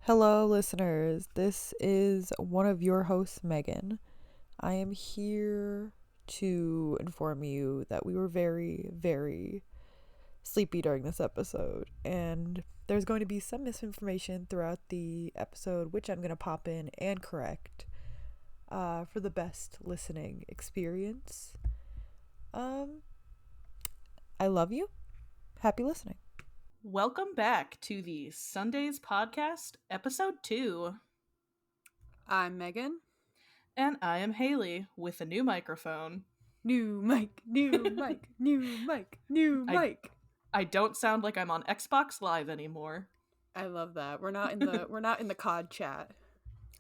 Hello, listeners. This is one of your hosts, Megan. I am here to inform you that we were very, very sleepy during this episode, and there's going to be some misinformation throughout the episode, which I'm going to pop in and correct for the best listening experience. Um, I love you. Happy listening. Welcome back to the Sundays podcast, episode 2. I'm Megan. And I am Haley with a new microphone. New mic, new mic, new mic, new mic. I don't sound like I'm on Xbox Live anymore. I love that. We're not in the COD chat.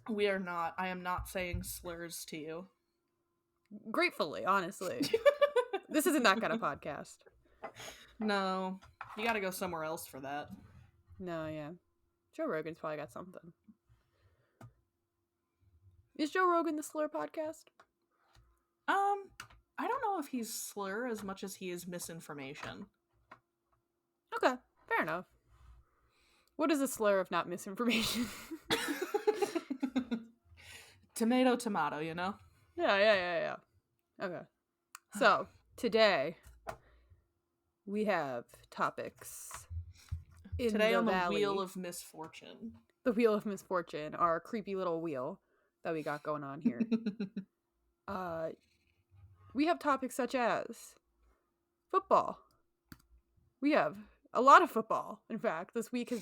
We are not. I am not saying slurs to you. Gratefully, honestly. This isn't that kind of podcast. No. You gotta go somewhere else for that. No, yeah. Joe Rogan's probably got something. Is Joe Rogan the slur podcast? I don't know if he's slur as much as he is misinformation. Okay, fair enough. What is a slur if not misinformation? Tomato, tomato, you know? Yeah. Okay. So, today, we have topics Today on the valley. Wheel of Misfortune. The Wheel of Misfortune, our creepy little wheel that we got going on here. We have topics such as football. We have a lot of football. In fact, this week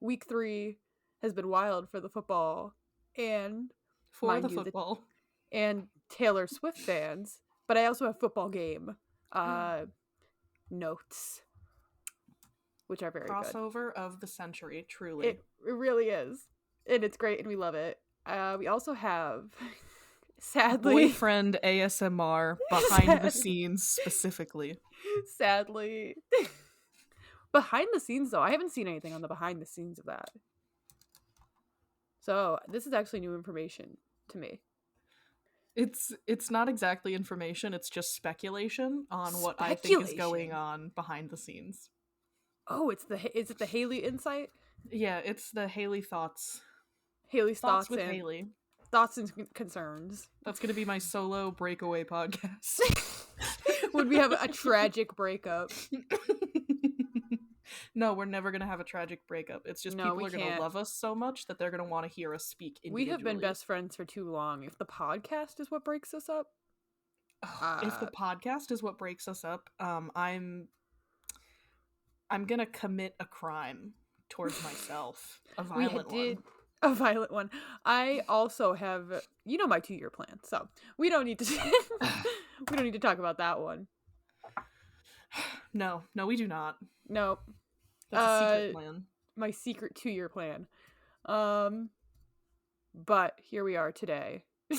week 3 has been wild for the football and for the football and Taylor Swift fans. But I also have football game notes, which are very crossover good. of the century. Truly, it really is, and it's great, and we love it. We also have. Sadly, boyfriend ASMR behind the scenes specifically. Sadly. Behind the scenes, though, I haven't seen anything on the behind the scenes of that. So this is actually new information to me. It's not exactly information, it's just speculation on what I think is going on behind the scenes. Oh, is it the Haley insight? Yeah, it's the Haley thoughts. Haley's thoughts with Haley. Thoughts and concerns. That's going to be my solo breakaway podcast. Would we have a tragic breakup? No, we're never going to have a tragic breakup. It's just people are going to love us so much that they're going to want to hear us speak individually. We have been best friends for too long. If the podcast is what breaks us up... if the podcast is what breaks us up, I'm going to commit a crime towards myself. A violent one. A violent one. I also have, my 2-year plan, so we don't need to talk about that one. No, we do not. No, that's a secret plan. My secret 2-year plan. But here we are today. A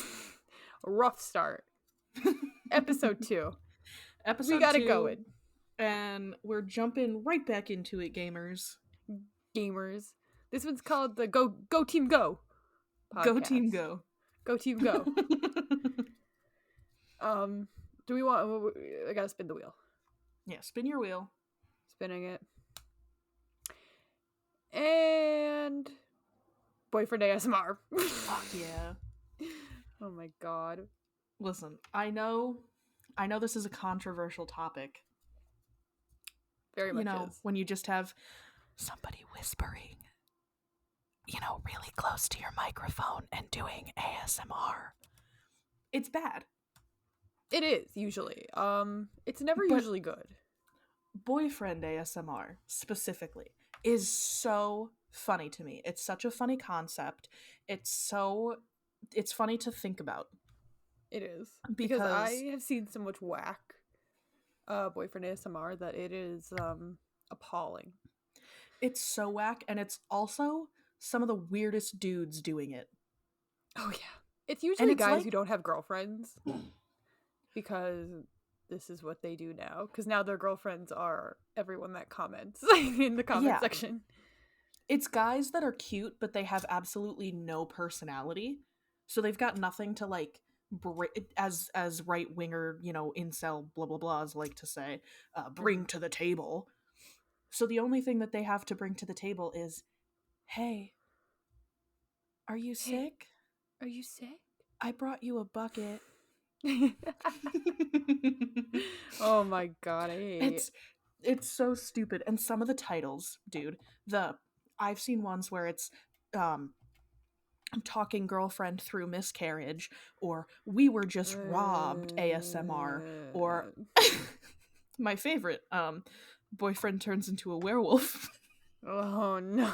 rough start. Episode 2. We got it going, and we're jumping right back into it, gamers. This one's called the Go Team Go podcast. Go Team Go. Go Team Go. Do we want... I gotta spin the wheel. Yeah, spin your wheel. Spinning it. And... boyfriend ASMR. Fuck yeah. Oh my god. Listen, I know this is a controversial topic. Very much is. When you just have somebody whispering, really close to your microphone and doing ASMR. It's bad. It is, usually. It's never usually good. Boyfriend ASMR, specifically, is so funny to me. It's such a funny concept. It's funny to think about. It is. Because I have seen so much whack boyfriend ASMR that it is appalling. It's so whack, and it's also some of the weirdest dudes doing it. Oh yeah. It's usually guys who don't have girlfriends. Because this is what they do now. Because now their girlfriends are everyone that comments in the comment section. It's guys that are cute, but they have absolutely no personality. So they've got nothing to, as right-winger, incel blah blah blahs like to say, bring to the table. So the only thing that they have to bring to the table is, hey, Are you Hey, sick? are you sick? I brought you a bucket. Oh my god, I hate. it's it's so stupid. And some of the titles, dude, the I've seen ones where it's um talking girlfriend through miscarriage, or we were just robbed ASMR, or Uh, my favorite, boyfriend turns into a werewolf. oh no.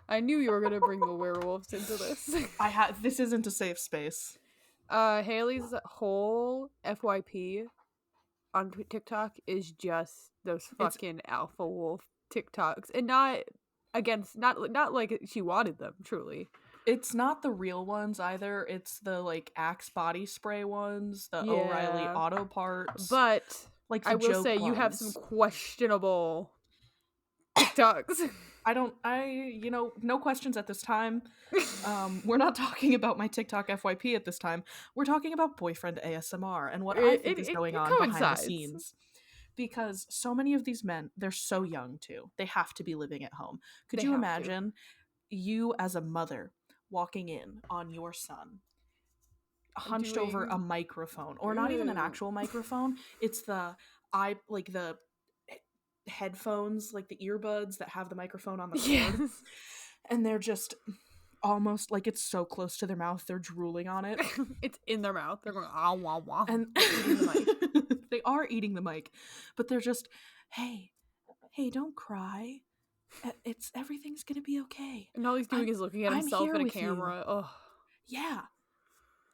I knew you were gonna bring the werewolves into this. This isn't a safe space. Haley's whole FYP on TikTok is just those It's fucking alpha wolf TikToks, and not against not like she wanted them. Truly, it's not the real ones either. It's the like Axe body spray ones, the O'Reilly yeah. auto parts, But like the I will say joke you have some ones. questionable TikToks. No questions at this time. We're not talking about my TikTok FYP at this time. We're talking about boyfriend ASMR and what I think is going It on behind the coincides. scenes. Because so many of these men, they're so young too. They have to be living at home. Could They you have to. imagine you as a mother walking in on your son hunched over a Doing. microphone, or not even an actual microphone? It's the I like the headphones, like the earbuds that have the microphone on the cord, Yes. and they're just almost like it's so close to their mouth they're drooling on it. It's in their mouth. They're going ah wah wah. And They're eating the mic. they are eating the mic, but they're just, hey, don't cry. It's everything's gonna be okay. And all he's doing I'm is looking at I'm himself here in a with you. camera. Oh, Yeah.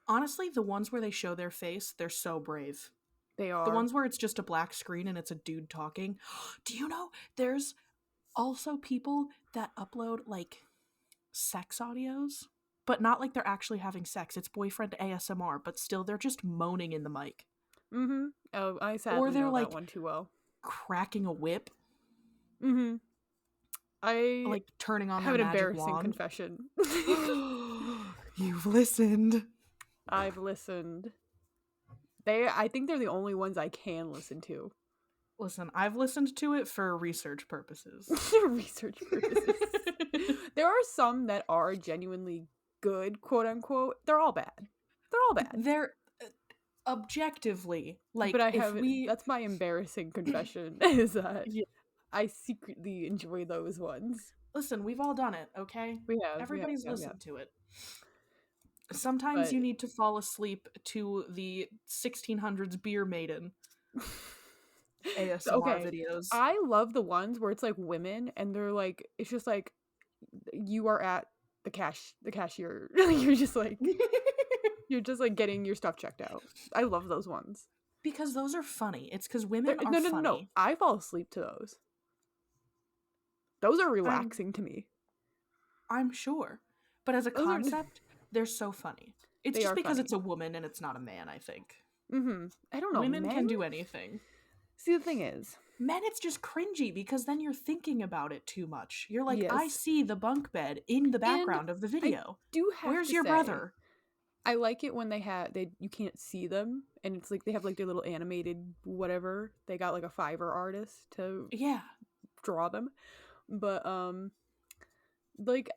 Honestly, the ones where they show their face, they're so brave. they The are. ones where it's just a black screen and it's a dude talking. Do you know there's also people that upload like sex audios, but not like they're actually having sex. It's boyfriend ASMR, but still they're just moaning in the mic. Mm-hmm. Oh, I Or sadly they're know that like one too well. cracking a whip, Mm-hmm. I like turning on have their an magic embarrassing wand. confession. You've listened. I've listened. I think they're the only ones I can listen to. Listen, I've listened to it for research purposes. Research purposes. There are some that are genuinely good, quote unquote. They're all bad. They're all bad. They're objectively, But like, I if have we. that's my embarrassing confession is that Yeah, I secretly enjoy those ones. listen, we've all done it, okay? Everybody's We have. listened to it. Sometimes But you need to fall asleep to the 1600s beer maiden ASMR okay, videos. I love the ones where it's like women and they're like, it's just like you are at the cashier. You're just like getting your stuff checked out. I love those ones. Because those are funny. It's because women are No, no, no, no. funny. I fall asleep to those. Those are I'm relaxing to me. I'm sure. But as a Those are concept, they're so funny. It's they just are because funny. it's a woman and it's not a man, I think. I don't know, Women men. can do anything. See, the thing is, Men, it's just cringy because then you're thinking about it too much. You're like, I yes, see the bunk bed in the and background of the I video. do have Where's to your say, brother? I like it when they you can't see them, and it's like they have like their little animated whatever. They got like a Fiverr artist to Yeah. draw them, but like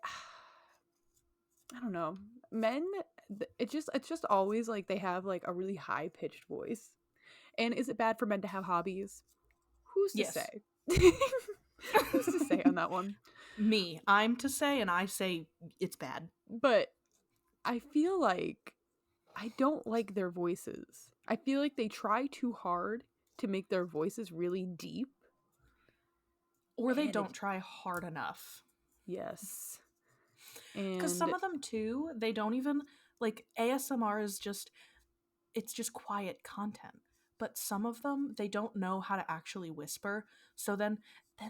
I don't know, men. It's just always like they have like a really high pitched voice. And is it bad for men to have hobbies? Who's to Yes. say? Who's to say on that one? Me. I'm to say, and I say it's bad. But I feel like I don't like their voices. I feel like they try too hard to make their voices really deep. Or they And don't it, try hard enough. yes. Because And some of them, too, they don't even. Like, ASMR is just. It's just quiet content. But some of them, they don't know how to actually whisper. So then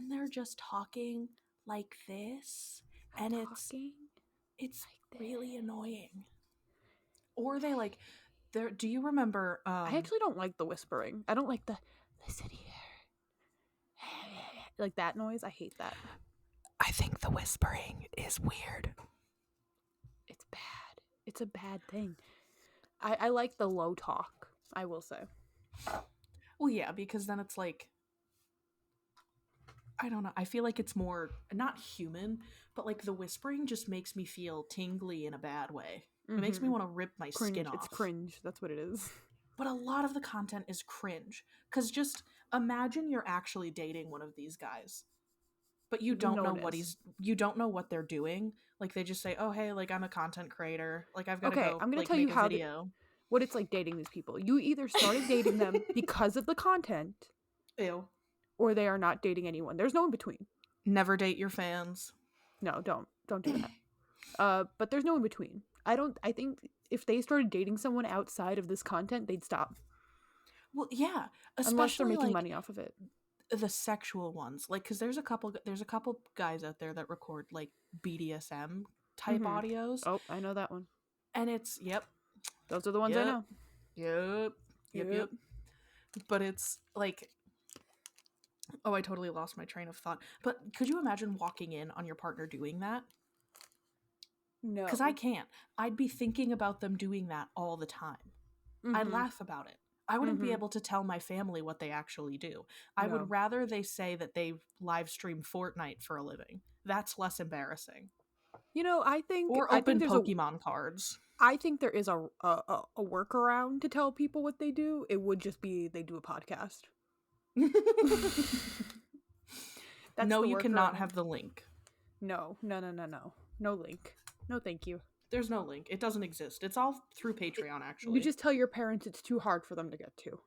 they're just talking like this. And talking it's like really that. annoying. Or they like there do you remember I actually don't like the whispering. I don't like the listen here. Like that noise. I hate that. I think the whispering is weird. It's bad. It's a bad thing. I like the low talk, I will say. Well, yeah, because then it's like I don't know. I feel like it's more not human, but like the whispering just makes me feel tingly in a bad way. It makes me want to rip my skin Cringe. It's off. cringe. That's what it is. But a lot of the content is cringe. Because just imagine you're actually dating one of these guys, but you don't No know one is. you don't know what they're doing. Like they just say, "Oh, hey, like I'm a content creator. Like I've got to Okay, go I'm gonna like tell you make a how video." what it's like dating these people. You either started dating them because of the content, Ew. or they are not dating anyone. There's no in between. Never date your fans. No, don't do that. But there's no in between. I think if they started dating someone outside of this content, they'd stop. Well, yeah, Unless they're especially making like money off of it. the sexual ones. Like cuz there's a couple guys out there that record like BDSM type Mm-hmm. audios, Oh, I know that one. and it's Those are the ones I yep, know. yep, Yep. yep. But it's like, oh, I totally lost my train of thought. But could you imagine walking in on your partner doing that? Because I No. can't. I'd be thinking about them doing that all the time. I'd Mm-hmm. laugh about it. I wouldn't be Mm-hmm. able to tell my family what they actually do. I would No. rather they say that they live stream Fortnite for a living. That's less embarrassing. You know, Or I think open there's a Pokemon cards. I think there is a workaround to tell people what they do. It would just be they do a podcast. That's No, the you cannot workaround. have the link. No. No link. No, thank you. There's no link. It doesn't exist. It's all through Patreon, You actually. just tell your parents it's too hard for them to get to.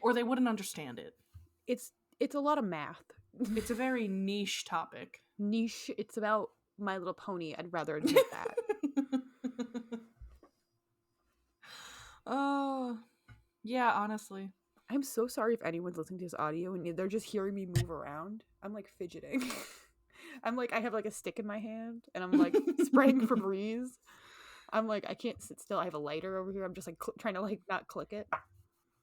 Or they wouldn't understand it. It's a lot of math. It's a very niche topic. Niche. It's about My Little Pony. I'd rather admit that. Oh, yeah, honestly. I'm so sorry if anyone's listening to this audio and they're just hearing me move around. I'm like fidgeting. I'm like I have like a stick in my hand and I'm like spraying Febreze. I'm like I can't sit still. I have a lighter over here. I'm just like trying to like not click it.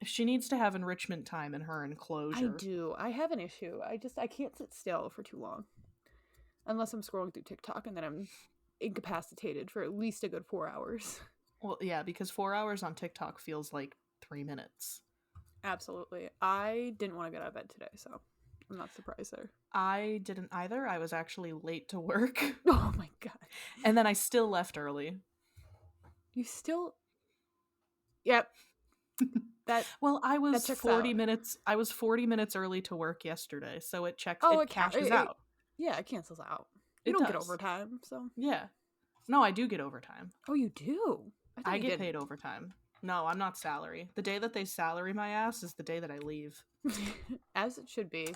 She needs to have enrichment time in her I enclosure. do. I have an issue. I can't sit still for too long. Unless I'm scrolling through TikTok and then I'm incapacitated for at least a good 4 hours. Well, yeah, because 4 hours on TikTok feels like 3 minutes. Absolutely. I didn't want to get out of bed today, so I'm not surprised there. I didn't either. I was actually late to work. Oh my god. And then I still left early. You still Yep. Well, I was checks 40 out. minutes. I was 40 minutes early to work yesterday, so it checks. Oh, it cashes out. Yeah, it cancels out. You It don't get does. overtime, so. Yeah. No, I do get overtime. Oh, you do? I you get didn't. paid overtime. No, I'm not salary. The day that they salary my ass is the day that I leave. As it should be.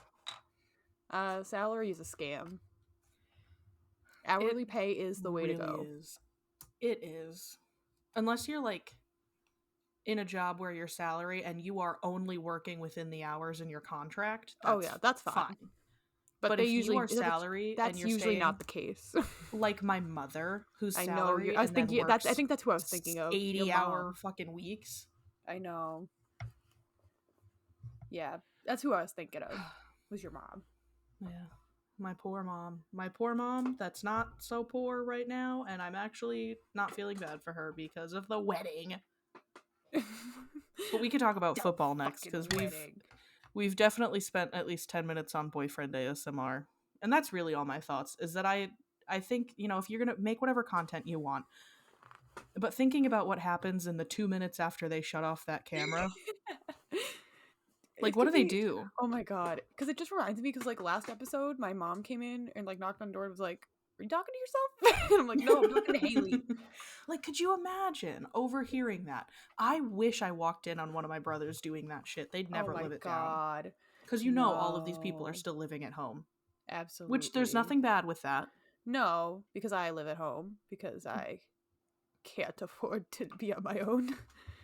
Salary is a scam. Hourly pay is the way to go. Is. It is. Unless you're like in a job where your salary and you are only working within the hours in your contract. Oh yeah, that's fine. But they if usually you are salary, that's and you're usually staying, not the case. like my mother, who's I know. salary, I was and then thinking works I think that's who I was thinking of. 80-hour fucking weeks. I know. Yeah, that's who I was thinking of. Was your mom? Yeah, my poor mom. My poor mom. That's not so poor right now, and I'm actually not feeling bad for her because of the wedding. But we could talk about football next because we've definitely spent at least 10 minutes on boyfriend ASMR, and that's really all my thoughts. Is that I think, if you're gonna make whatever content you want, but thinking about what happens in the 2 minutes after they shut off that camera. Like, what do they do? Oh my god. Because it just reminds me, because like last episode, my mom came in and like knocked on the door and was like, "Are you talking to yourself?" And I'm like, "No, I'm talking to Haley." Like, could you imagine overhearing that? I wish I walked in on one of my brothers doing that shit. They'd never live it down. Because all of these people are still living at home. Absolutely. Which there's nothing bad with that. No, because I live at home because I can't afford to be on my own.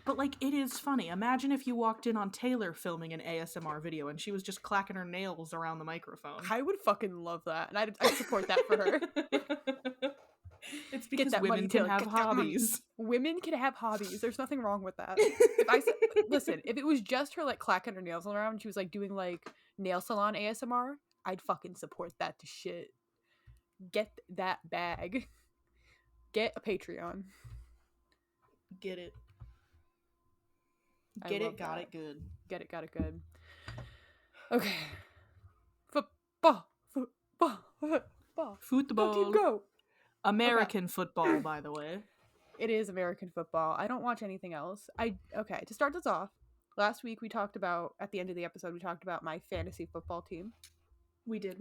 But, like, it is funny. Imagine if you walked in on Taylor filming an ASMR video and she was just clacking her nails around the microphone. I would fucking love that. And I'd support that for her. It's because women can have hobbies. Women can have hobbies. There's nothing wrong with that. Listen, if it was just her, like, clacking her nails around and she was, like, doing, like, nail salon ASMR, I'd fucking support that to shit. Get that bag. Get a Patreon. Get it. Get it, got it good. Get it, got it good. Okay. Football. Football. Go team Football. go. American football, by the way. It is American football. I don't watch anything else. Okay, to start this off, last week we talked about, at the end of the episode, we talked about my fantasy football team. We did.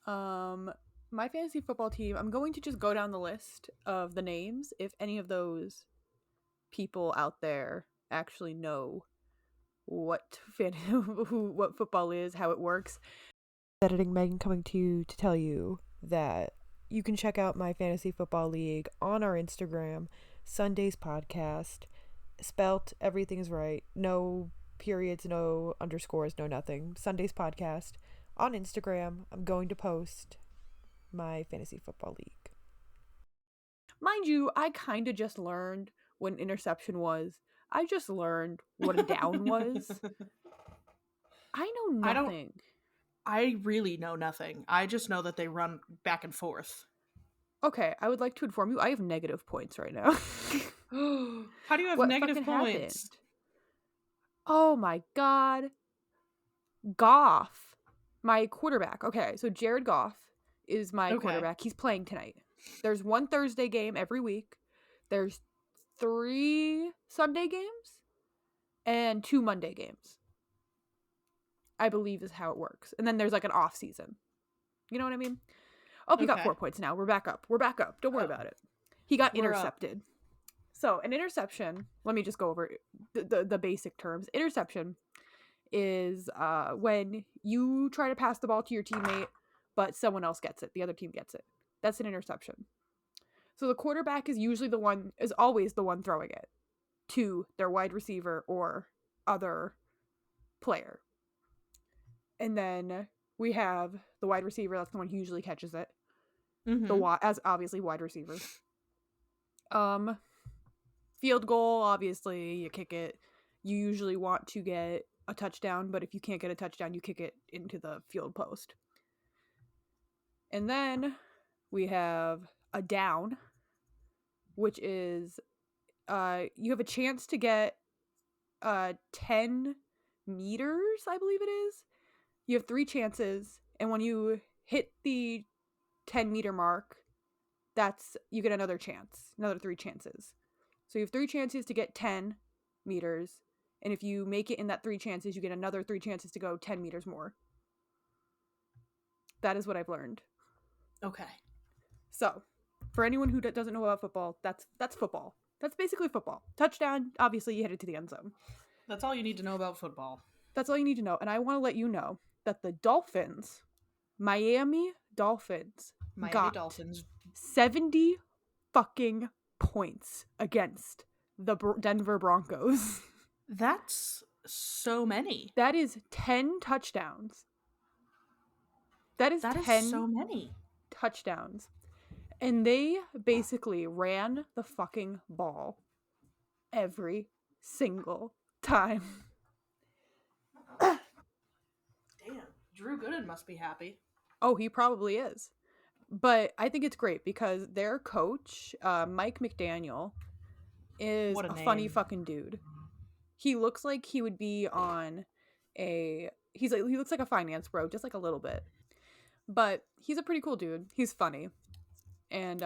My fantasy football team, I'm going to just go down the list of the names if any of those people out there actually know what what football is, how it works. Editing Megan coming to you to tell you that you can check out my fantasy football league on our Instagram, Sunday's podcast. Spelt, everything is right. No periods, no underscores, no nothing. Sunday's podcast on Instagram. I'm going to post my fantasy football league. Mind you, I kind of just learned what an interception was. I just learned what a down was. I know nothing. I really know nothing. I just know that they run back and forth. Okay, I would like to inform you, I have negative points right now. How do you have what negative points? Happened? Oh my god. Goff, my quarterback. Okay, so Jared Goff is my quarterback. He's playing tonight. There's one Thursday game every week. There's 3 Sunday games and 2 Monday games, I believe is how it works. And then there's like an off season. You know what I mean? Oh, he got 4 points now. We're back up. Don't worry about it. He got intercepted. So an interception, let me just go over the basic terms. Interception is when you try to pass the ball to your teammate, but someone else gets it. The other team gets it. That's an interception. So the quarterback is always the one throwing it to their wide receiver or other player. And then we have the wide receiver. That's the one who usually catches it. Mm-hmm. As obviously wide receiver. Field goal, obviously you kick it. You usually want to get a touchdown, but if you can't get a touchdown, you kick it into the field post. And then we have a down, which is you have a chance to get 10 meters, I believe it is. You have 3 chances, and when you hit the 10-meter mark, you get another 3 chances. So you have 3 chances to get 10 meters, and if you make it in that 3 chances, you get another 3 chances to go 10 meters more. That is what I've learned. Okay. So, for anyone who doesn't know about football, that's football. That's basically football. Touchdown, obviously you hit it to the end zone. That's all you need to know about football. That's all you need to know. And I want to let you know that the Miami Dolphins got 70 fucking points against the Denver Broncos. That's so many. That is 10 touchdowns. That is 10 so many touchdowns. And they basically ran the fucking ball every single time. Damn, Drew Gooden must be happy. Oh, he probably is. But I think it's great because their coach, Mike McDaniel, is a funny fucking dude. He looks like he would be on he looks like a finance bro, just like a little bit. But he's a pretty cool dude. He's funny. And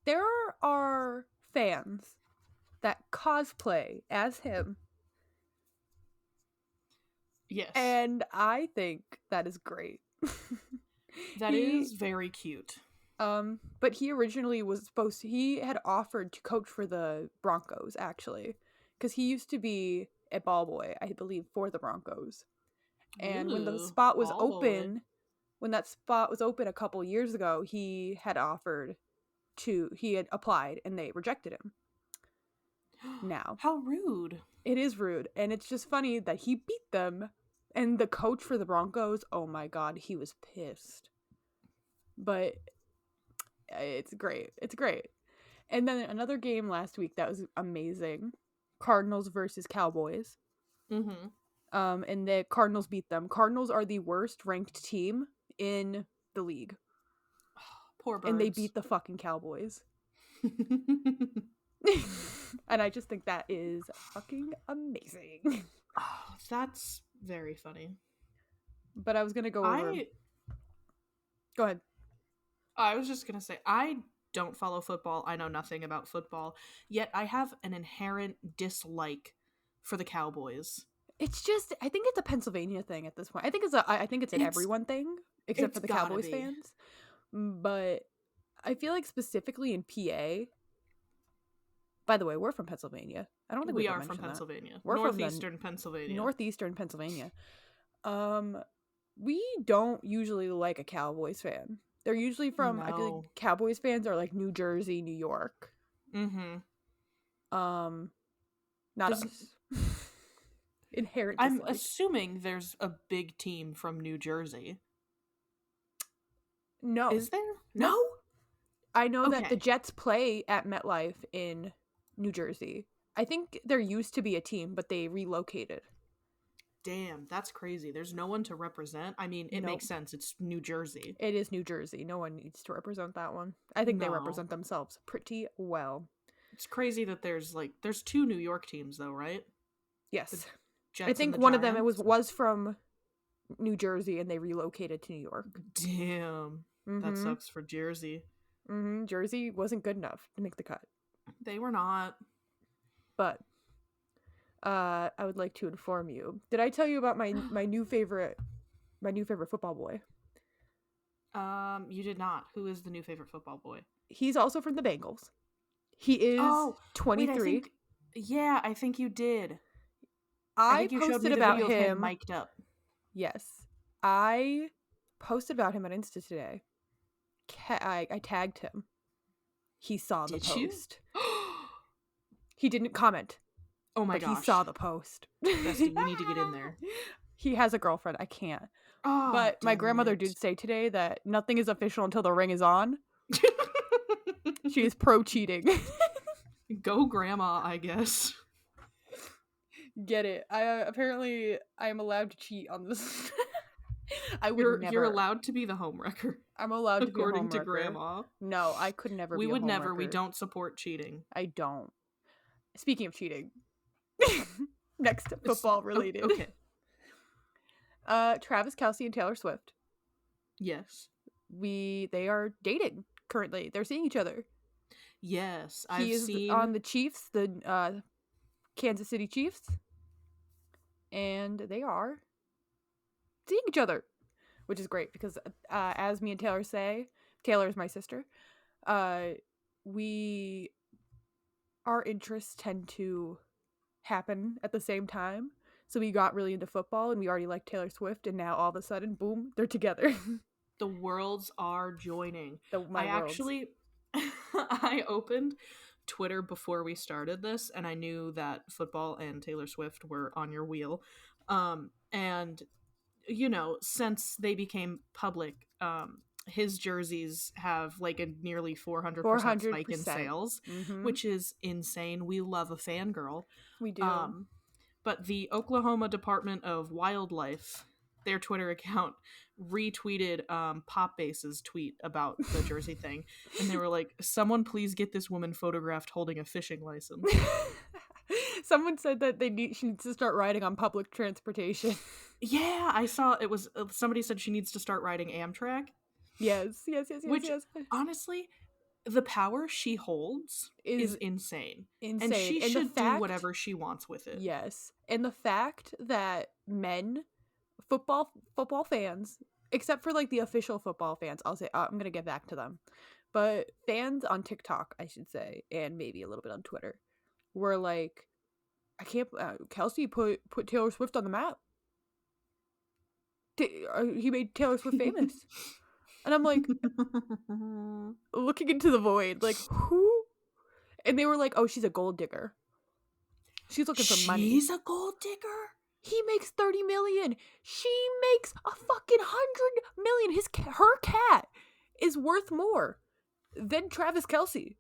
there are fans that cosplay as him. Yes. And I think that is great. That is very cute. But he originally he had offered to coach for the Broncos, actually. Because he used to be a ball boy, I believe, for the Broncos. And when the spot was open, when that spot was open a couple years ago, he had applied and they rejected him. Now. How rude. It is rude. And it's just funny that he beat them. And the coach for the Broncos, oh my god, he was pissed. But it's great. It's great. And then another game last week that was amazing. Cardinals versus Cowboys. Mm-hmm. And the Cardinals beat them. Cardinals are the worst ranked team in the league. Poor birds. And they beat the fucking Cowboys. And I just think that is fucking amazing. Oh, that's Very funny. But I was gonna go over. I Go ahead. I was just gonna say I don't follow football. I know nothing about football. Yet I have an inherent dislike for the Cowboys. It's just I think it's a Pennsylvania thing at this point. I think it's an It's everyone thing except it's for the gotta Cowboys be. fans. But I feel like specifically in PA. By the way, we're from Pennsylvania. I don't think we We ever are from mentioned that. Pennsylvania. We're from the Northeastern Pennsylvania. northeastern Pennsylvania. We don't usually like a Cowboys fan. They're usually from I feel like No. Cowboys fans are like New Jersey, New York. Mm-hmm. Um not Does us. Inherent I'm dislike. assuming there's a big team from New Jersey. No. Is there? Nope. No? I know that the Okay. Jets play at MetLife in New Jersey. I think there used to be a team, but they relocated. Damn, that's crazy. There's no one to represent. I mean, it Nope. makes sense. It's New Jersey. It is New Jersey. No one needs to represent that one. I think they No. represent themselves pretty well. It's crazy that there's two New York teams though, right? The Yes. I Jets and think the one of them it was Giants. was from New Jersey and they relocated to New York. Damn. That Mhm. sucks for Jersey. Mhm. Jersey wasn't good enough to make the cut. They were not. But I would like to inform you. Did I tell you about my new favorite football boy? You did not. Who is the new favorite football boy? He's also from the Bengals. He is Oh, wait, 23. I think you did. I I think you showed me posted the about video of him him. mic'd up. Yes. I posted about him on Insta today. I tagged him. He saw the Did you? post. He didn't comment, Oh my but gosh. he saw the post. Bestie, you need to get in there. He has a girlfriend. I can't. Oh, But my dang grandmother it. did say today that nothing is official until the ring is on. She is pro cheating. Go grandma, I guess. Get it? Apparently I am allowed to cheat on this. I would You're never. allowed to be the homewrecker. I'm allowed to be a According to homewrecker. grandma. No, I could never We be a would never. homewrecker. We don't support cheating. I don't. Speaking of cheating. Next football related. Okay. Travis Kelce and Taylor Swift. Yes. They are dating currently. They're seeing each other. Yes. He is on the Chiefs, the Kansas City Chiefs. And they are seeing each other, which is great because as me and Taylor say, Taylor is my sister. We our interests tend to happen at the same time. So we got really into football and we already liked Taylor Swift and now all of a sudden, boom, they're together. The worlds are joining. My worlds. Actually I opened Twitter before we started this and I knew that football and Taylor Swift were on your wheel. And you know, since they became public, his jerseys have like a nearly 400% spike in sales, which is insane. We love a fangirl. We do. But the Oklahoma Department of Wildlife, their Twitter account, retweeted Pop Base's tweet about the jersey thing. And they were like, someone please get this woman photographed holding a fishing license. Someone said that she needs to start riding on public transportation. Yeah, I saw it was somebody said she needs to start riding Amtrak. Yes. Which, honestly, the power she holds is insane. And she should do whatever she wants with it. Yes. And the fact that men, football fans, except for like the official football fans, I'll say, I'm going to get back to them. But fans on TikTok, I should say, and maybe a little bit on Twitter, were like, I can't, Kelce put Taylor Swift on the map. He made Taylor Swift famous. And I'm like, looking into the void, like, who? And they were like, oh, she's a gold digger. She's looking for money. She's a gold digger? He makes 30 million. She makes a fucking 100 million. Her cat is worth more than Travis Kelce.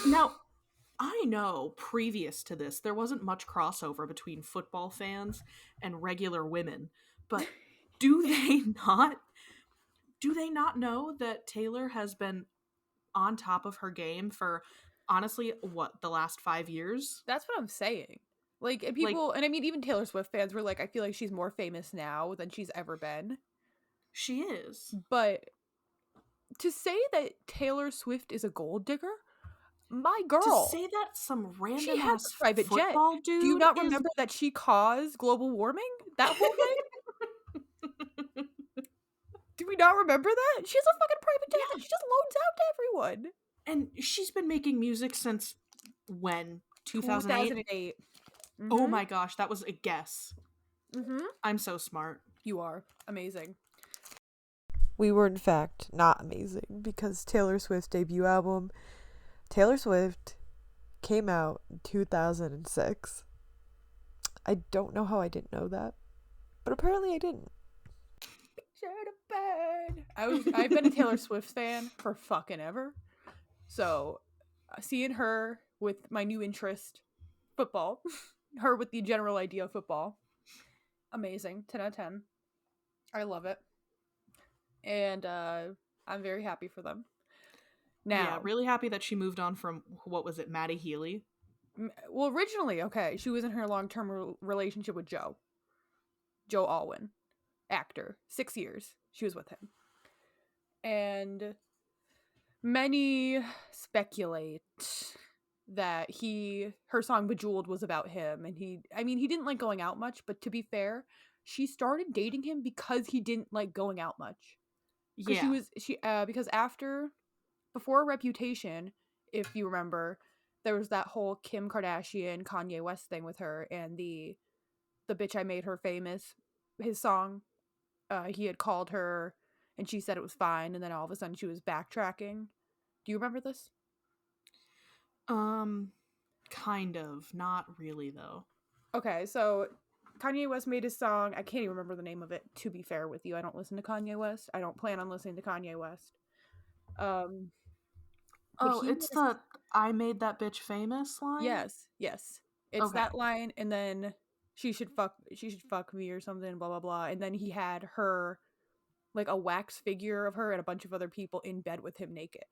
Now, I know previous to this, there wasn't much crossover between football fans and regular women, but do they not know that Taylor has been on top of her game for honestly the last 5 years? That's what I'm saying. Like, and Like, people, and I mean, even Taylor Swift fans were like, I feel like she's more famous now than she's ever been. she is. But to say that Taylor Swift is a gold digger, my To girl, say that some she random has ass a private jet. football Do you dude not is. remember that she caused global warming? That whole thing? Do we not remember that? She has a fucking private jet that Yeah. she just loans out to everyone. And she's been making music since when? 2008? 2008. Oh Mm-hmm. my gosh, that was a guess. Mm-hmm. I'm so smart. You are amazing. We were in fact not amazing because Taylor Swift's debut album, Taylor Swift, came out in 2006. I don't know how I didn't know that, but apparently I didn't. I've been a Taylor Swift fan for fucking ever. So seeing her with my new interest, football, her with the general idea of football, amazing. 10 out of 10. I love it. And I'm very happy for them. Yeah, Now, really happy that she moved on from, what was it, Maddie Healy? well, originally, okay, she was in her long-term relationship with Joe Alwyn, actor. 6 years she was with him. And many speculate that her song Bejeweled was about him, and he didn't like going out much, but to be fair, she started dating him because he didn't like going out much. Because Yeah. because before Reputation, if you remember, there was that whole Kim Kardashian Kanye West thing with her, and the bitch I made her famous, his song. He had called her and she said it was fine, and then all of a sudden she was backtracking. Do you remember this? Kind of. Not really, though. Okay, so Kanye West made his song. I can't even remember the name of it, to be fair with you. I don't listen to Kanye West. I don't plan on listening to Kanye West. But Oh, he made it's a, the "I made that bitch famous" line? yes. It's Okay. that line, and then she should fuck me or something, blah blah blah. And then he had her, like a wax figure of her and a bunch of other people in bed with him naked.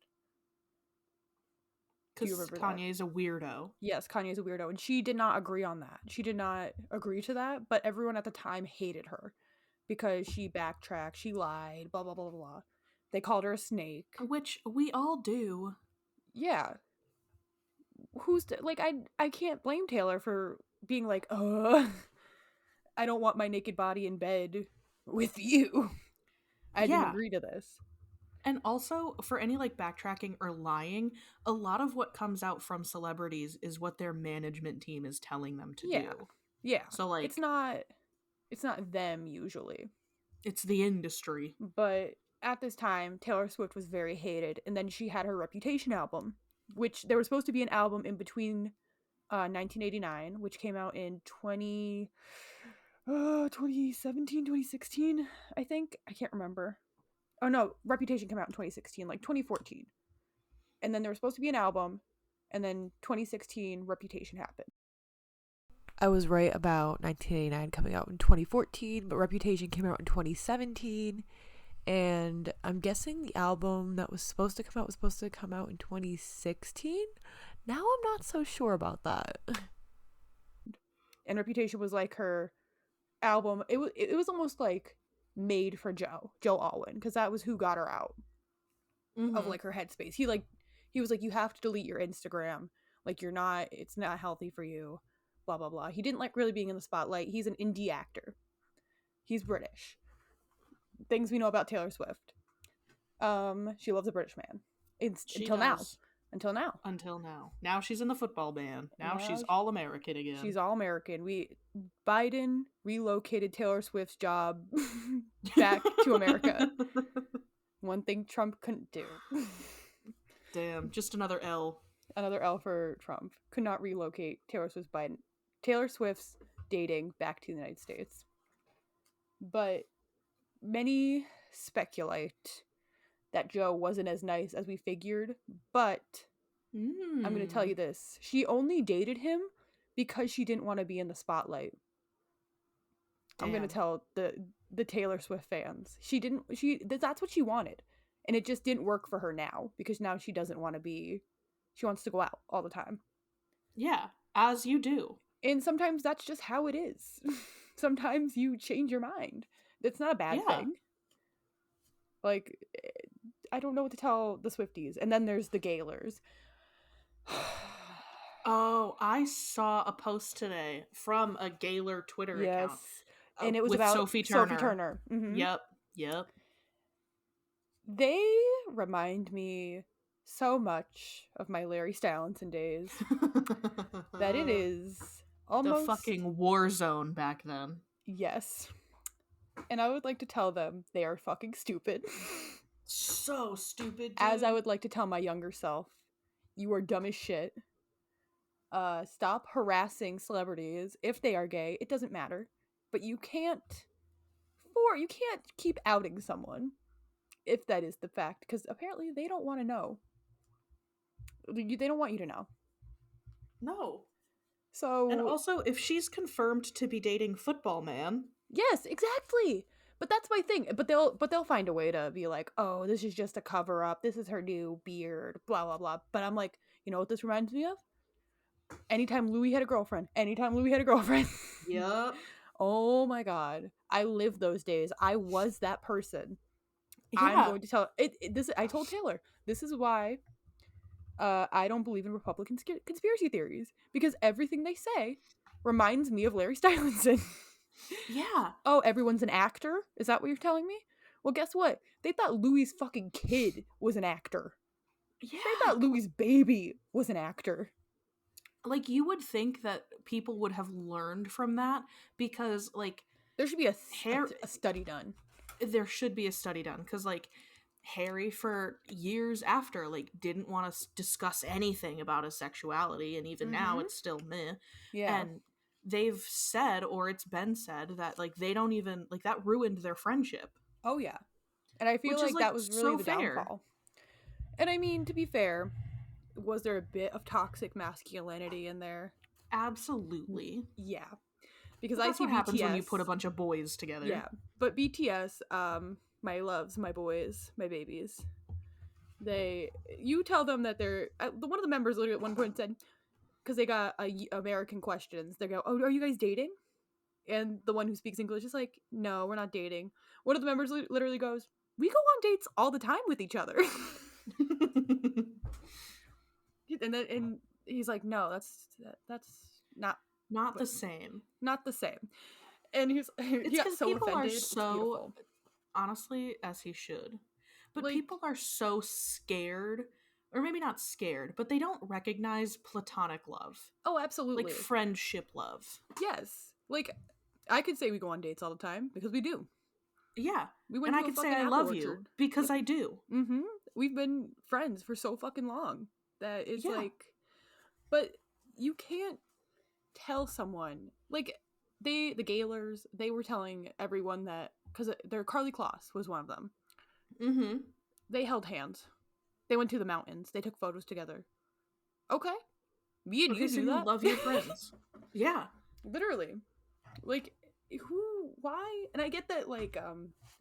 Do you Because remember that? Kanye's a weirdo. Yes, Kanye's a weirdo, and she did not agree on that. She did not agree to that, but everyone at the time hated her because she backtracked, she lied, blah blah blah blah. They called her a snake. Which we all do. Yeah, like I can't blame Taylor for being like, I don't want my naked body in bed with you. I didn't Yeah. agree to this. And also, for any like backtracking or lying, a lot of what comes out from celebrities is what their management team is telling them to Yeah, do. yeah. So, like, It's not them usually. it's the industry. But at this time, Taylor Swift was very hated, and then she had her Reputation album, which there was supposed to be an album in between 1989, which came out in 2017, 2016, I think. I can't remember. Oh no, Reputation came out in 2016, like 2014. And then there was supposed to be an album, and then 2016, Reputation happened. I was right about 1989 coming out in 2014, but Reputation came out in 2017. And I'm guessing the album that was supposed to come out in 2016. Now I'm not so sure about that. And Reputation was like her album. It was almost like made for Joe Alwyn, because that was who got her out of like her headspace. He was like, you have to delete your Instagram. Like, it's not healthy for you. Blah blah blah. He didn't like really being in the spotlight. He's an indie actor. He's British. Things we know about Taylor Swift. She loves a British man. Until now. Until now. Until now. Now she's in the football band. Now she's Now all American again. She's all American. Biden relocated Taylor Swift's job back to America. One thing Trump couldn't do. Damn, just another L. Another L for Trump. Could not relocate Taylor Swift's dating back to the United States. But many speculate that Joe wasn't as nice as we figured, but I'm going to tell you this. She only dated him because she didn't want to be in the spotlight. Damn. I'm going to tell the Taylor Swift fans. That's what she wanted. And it just didn't work for her now, because now she wants to go out all the time. Yeah, as you do. And sometimes that's just how it is. Sometimes you change your mind. That's not a bad Yeah. thing. Like, I don't know what to tell the Swifties. And then there's the Gaylors. Oh, I saw a post today from a Gaylor Twitter account Yes. And it was with about Sophie Sophie Turner. Turner. Mm-hmm. Yep. They remind me so much of my Larry Stylinson days that it is the almost fucking war zone back then. yes. And I would like to tell them they are fucking stupid. So stupid, dude. As I would like to tell my younger self, you are dumb as shit. Stop harassing celebrities if they are gay. It doesn't matter. But you can't keep outing someone if that is the fact, because apparently they don't want to know. They don't want you to know. No. So And also, if she's confirmed to be dating Football Man, yes, exactly. But that's my thing. But they'll find a way to be like, oh, this is just a cover up. This is her new beard. Blah blah blah. But I'm like, you know what this reminds me of? Anytime Louis had a girlfriend. Yep. Oh my god, I lived those days. I was that person. Yeah. I'm going to tell this. I told Taylor this is why I don't believe in Republican conspiracy theories, because everything they say reminds me of Larry Stylinson. Yeah. Oh, everyone's an actor? Is that what you're telling me? Well, guess what? They thought Louis' fucking kid was an actor. Yeah. They thought Louis' baby was an actor. Like, you would think that people would have learned from that, because, like, there should be a study done. There should be a study done, because, like, Harry for years after, like, didn't want to discuss anything about his sexuality, and even now it's still meh. Yeah. And they've said, or it's been said, that, like, they don't even, like, that ruined their friendship. Oh yeah. And I feel like that was really so the fair. downfall. And I mean, to be fair, was there a bit of toxic masculinity in there? Absolutely. Yeah. Because that's I see what BTS, happens when you put a bunch of boys together. Yeah. But BTS, my loves, my boys, my babies, you tell them that they're, one of the members literally at one point said, because they got American questions, they go, oh, are you guys dating? And the one who speaks English is like, no, we're not dating. One of the members literally goes, we go on dates all the time with each other. and he's like, no, that's not the same. Not the same. And he got so people offended. Are so, honestly, as he should. But like, people are so scared, or maybe not scared, but they don't recognize platonic love. Oh, absolutely. Like friendship love. Yes. Like, I could say we go on dates all the time, because we do. Yeah. We went and I could say I love you, because I do. Mm-hmm. We've been friends for so fucking long that it's like, but you can't tell someone, like, the Gaylors, they were telling everyone that, because their Carly Kloss was one of them. Mm-hmm. They held hands. They went to the mountains. They took photos together. Okay. Me and you do that. Love your friends. Yeah. Literally. Like, why? And I get that, like,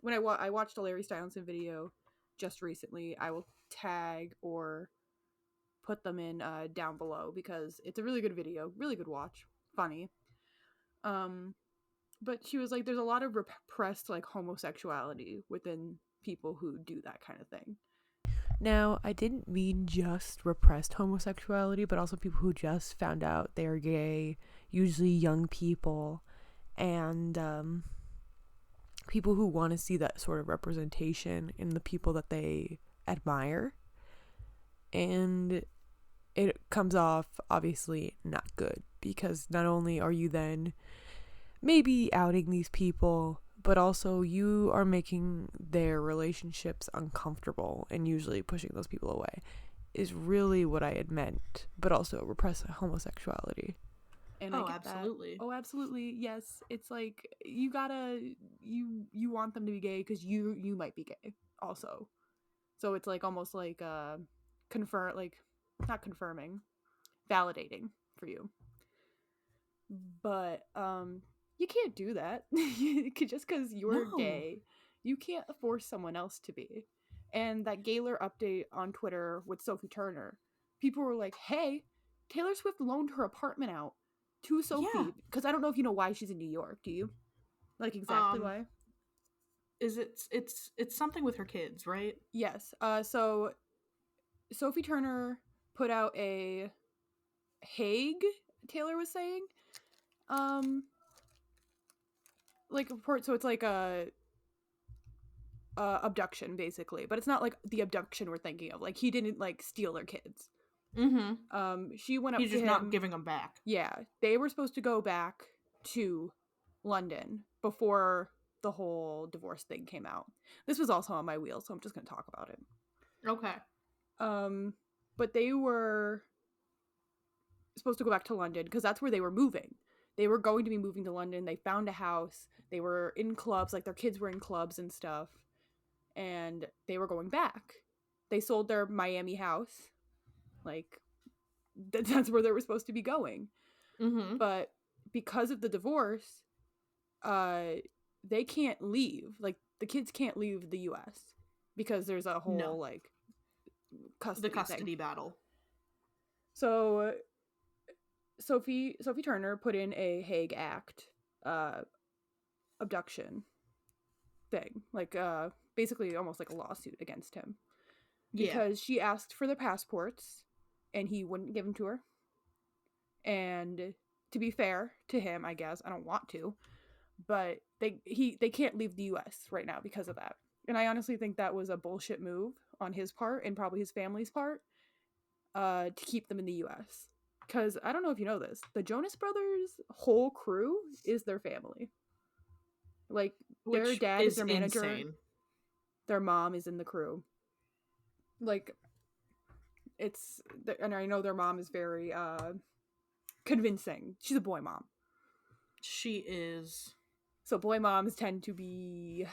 when I watched a Larry Stylinson video just recently, I will tag or put them in down below, because it's a really good video, really good watch, funny. But she was like, there's a lot of repressed, like, homosexuality within people who do that kind of thing. Now, I didn't mean just repressed homosexuality, but also people who just found out they're gay, usually young people, and people who want to see that sort of representation in the people that they admire. And it comes off, obviously, not good, because not only are you then maybe outing these people, but also you are making their relationships uncomfortable and usually pushing those people away, is really what I had meant, but also repress homosexuality. And absolutely. Oh, absolutely. Yes. It's like, you gotta, you want them to be gay because you might be gay also. So it's like almost like not confirming, validating for you. But you can't do that. Just because you're gay, you can't force someone else to be. And that Gaylor update on Twitter with Sophie Turner, people were like, hey, Taylor Swift loaned her apartment out to Sophie, Yeah. because I don't know if you know why she's in New York. Do you? Like exactly why? Is it's something with her kids, right? Yes. So Sophie Turner put out a Hague, Taylor was saying, like report. So it's like a abduction basically, but it's not like the abduction we're thinking of. Like he didn't like steal their kids. Mm-hmm. She went up He's to just not him. giving them back. Yeah, they were supposed to go back to London before the whole divorce thing came out. This was also on my wheel, so I'm just going to talk about it. Okay. But they were supposed to go back to London because that's where they were moving. They were going to be moving to London. They found a house. They were in clubs, like their kids were in clubs and stuff, and they were going back. They sold their Miami house. Like that's where they were supposed to be going. Mm-hmm. But because of the divorce, they can't leave. Like the kids can't leave the US because there's a whole No. like The custody custody thing. battle. So Sophie Turner put in a Hague Act abduction thing, like basically almost like a lawsuit against him because she asked for the passports and he wouldn't give them to her. And to be fair to him, I guess I don't want to, but they can't leave the US right now because of that. And I honestly think that was a bullshit move on his part and probably his family's part to keep them in the US. Because I don't know if you know this, the Jonas Brothers' whole crew is their family. Like their Which dad is is their manager, insane. their mom is in the crew. Like it's, and I know their mom is very convincing. She's a boy mom. She is. So boy moms tend to be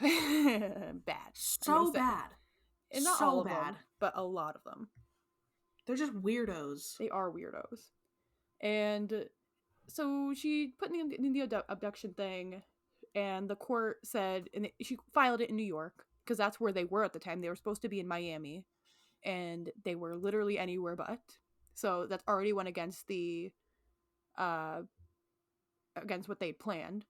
bad. So bad. And not so all of bad. them, but a lot of them. They're just weirdos. They are weirdos. And so she put in the abduction thing, and the court said, and she filed it in New York because that's where they were at the time. They were supposed to be in Miami, and they were literally anywhere but. So that's already went against the against what they planned.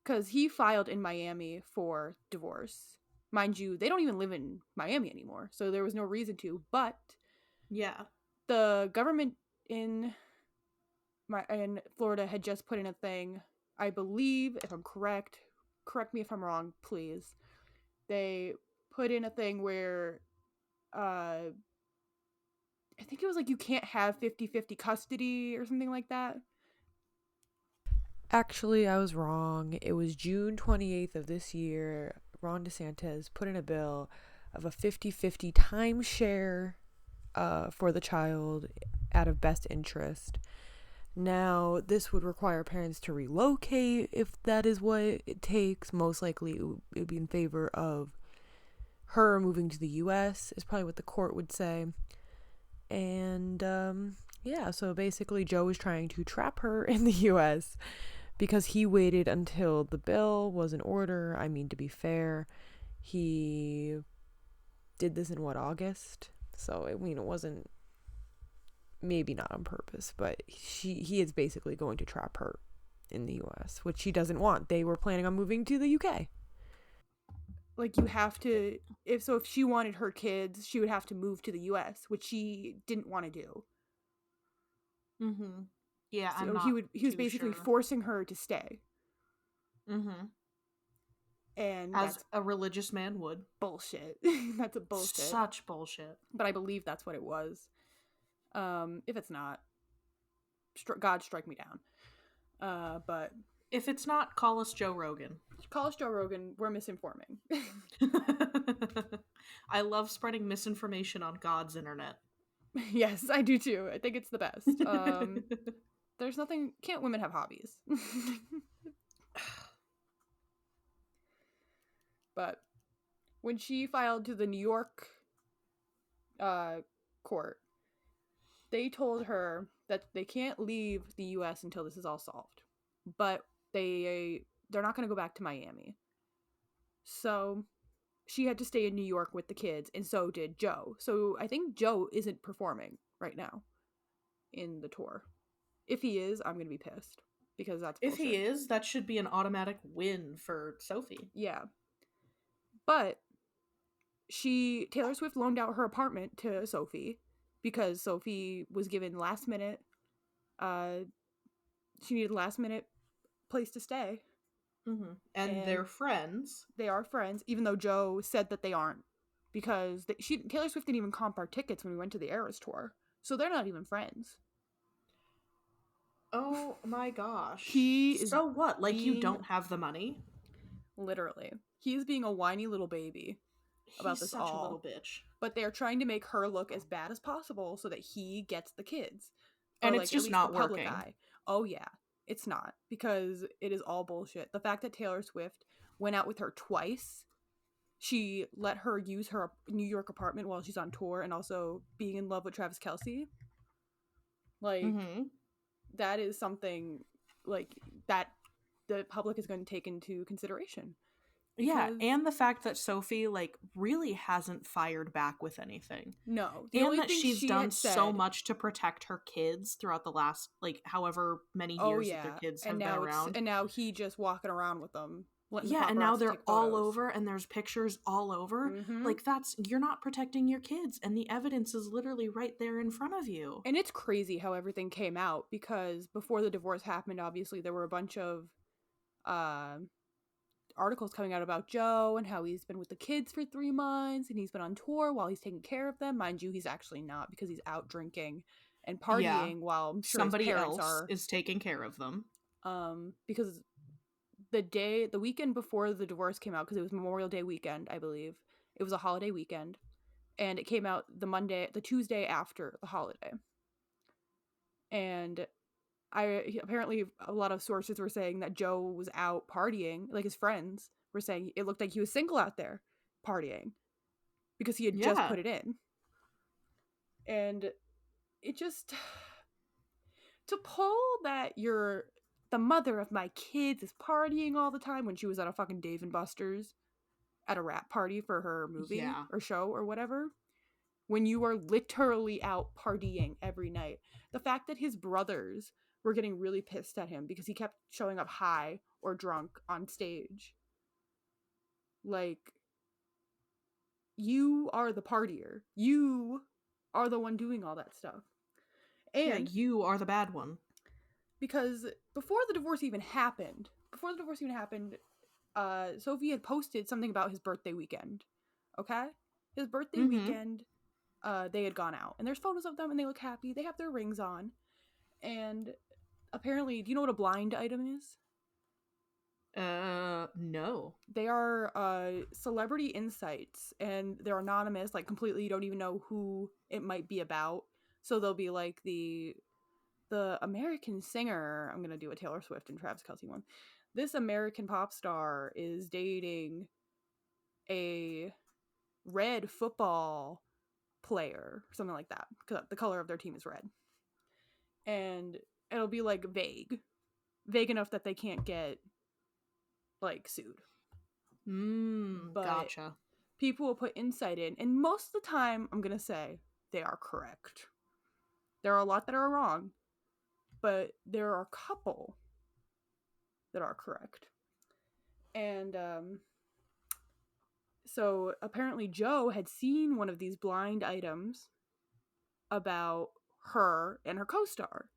Because he filed in Miami for divorce. Mind you, they don't even live in Miami anymore, so there was no reason to. But Yeah. the government in Florida had just put in a thing. I believe, if I'm correct me if I'm wrong, please. They put in a thing where I think it was like you can't have 50-50 custody or something like that. Actually, I was wrong. It was June 28th of this year. Ron DeSantis put in a bill of a 50-50 timeshare for the child out of best interest. Now, this would require parents to relocate if that is what it takes. Most likely, it would be in favor of her moving to the U.S., is probably what the court would say. And, yeah, so basically, Joe was trying to trap her in the U.S. because he waited until the bill was in order. I mean, to be fair, he did this in August? So, I mean, it wasn't, maybe not on purpose, but he is basically going to trap her in the US, which she doesn't want. They were planning on moving to the UK. Like you have to, if she wanted her kids, she would have to move to the US, which she didn't want to do. Mm-hmm. Yeah, So I'm not he was basically sure. forcing her to stay. Mm-hmm. And As that's a religious man would. bullshit. That's a bullshit. Such bullshit. But I believe that's what it was. If it's not, God strike me down. But if it's not, call us Joe Rogan. Call us Joe Rogan. We're misinforming. I love spreading misinformation on God's internet. Yes, I do too. I think it's the best. There's nothing. Can't women have hobbies? But when she filed to the New York court, they told her that they can't leave the U.S. until this is all solved. But they're not going to go back to Miami. So she had to stay in New York with the kids, and so did Joe. So I think Joe isn't performing right now. in the tour. If he is, I'm gonna be pissed because that's If bullshit. he is, that should be an automatic win for Sophie. Yeah. But Taylor Swift loaned out her apartment to Sophie because Sophie was given last minute she needed a last minute place to stay. Mm-hmm. And they're friends. They are friends, even though Joe said that they aren't, because Taylor Swift didn't even comp our tickets when we went to the Eras tour, so they're not even friends. Oh my gosh. He is so what? Like, you being- don't have the money? Literally, he is being a whiny little baby about He's this such all. a little bitch. But they're trying to make her look as bad as possible so that he gets the kids, And or it's like just at least not the public working. eye. Oh yeah, it's not, because it is all bullshit. The fact that Taylor Swift went out with her twice. She let her use her New York apartment while she's on tour, and also being in love with Travis Kelce. Like, Mm-hmm. that is something like that the public is going to take into consideration. Yeah, Because- and the fact that Sophie, like, really hasn't fired back with anything. No, And that she's she done had so said- much to protect her kids throughout the last, like, however many Oh years yeah, that their kids have and been now around. and now he just walking around with them. letting the Yeah, and now paparazzi they're take all photos. over, and there's pictures all over. Mhm. Like, you're not protecting your kids, and the evidence is literally right there in front of you. And it's crazy how everything came out, because before the divorce happened, obviously there were a bunch of articles coming out about Joe and how he's been with the kids for 3 months and he's been on tour while he's taking care of them. Mind you, he's actually not, because he's out drinking and partying Yeah. while I'm sure Somebody his parents else are. is taking care of them. Because the weekend before the divorce came out, because it was Memorial Day weekend, I believe. It was a holiday weekend. And it came out the Tuesday after the holiday. And apparently a lot of sources were saying that Joe was out partying, like his friends were saying it looked like he was single out there partying because he had just Yeah. put it in. And it just to pull that you're the mother of my kids is partying all the time when she was at a fucking Dave and Buster's at a rap party for her movie Yeah. or show or whatever, when you are literally out partying every night. The fact that his brothers were getting really pissed at him because he kept showing up high or drunk on stage. Like, you are the partier. You are the one doing all that stuff. And Yeah, you are the bad one. because before the divorce even happened, Sophie had posted something about his birthday weekend. Okay? His birthday Mhm. weekend, they had gone out. And there's photos of them and they look happy. They have their rings on. And apparently, do you know what a blind item is? No. They are celebrity insights, and they're anonymous, like completely, you don't even know who it might be about. So they'll be like the American singer, I'm gonna do a Taylor Swift and Travis Kelce one. This American pop star is dating a red football player, something like that, because the color of their team is red. And it'll be like vague enough that they can't get like sued. But Gotcha. people will put insight in, and most of the time, I'm gonna say they are correct. There are a lot that are wrong, but there are a couple that are correct. And so apparently Joe had seen one of these blind items about her and her co-star,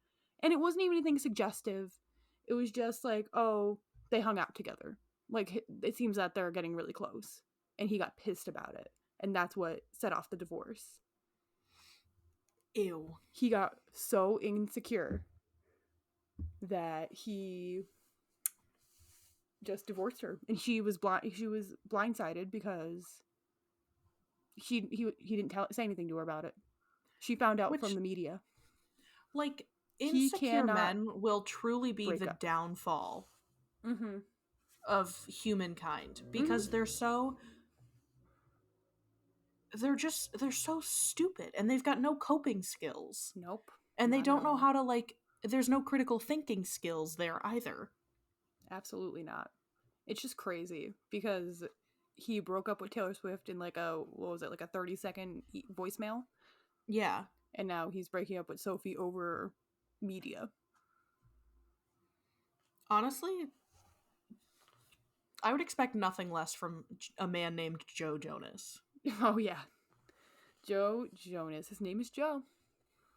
and it wasn't even anything suggestive. It was just like, oh, they hung out together. Like, it seems that they're getting really close, and he got pissed about it, and that's what set off the divorce. Ew. He got so insecure that he just divorced her, and she was blindsided because he didn't say anything to her about it. She found out from the media. Like, He insecure cannot men will truly be break the up. downfall Mm-hmm. of humankind, because they're so stupid, and they've got no coping skills. Nope. And they Not don't at know all. how to, like, there's no critical thinking skills there either. Absolutely not. It's just crazy because he broke up with Taylor Swift in like a 30-second voicemail. Yeah. and now he's breaking up with Sophie over media. Honestly, I would expect nothing less from a man named Joe Jonas. Oh yeah, Joe Jonas. His name is Joe.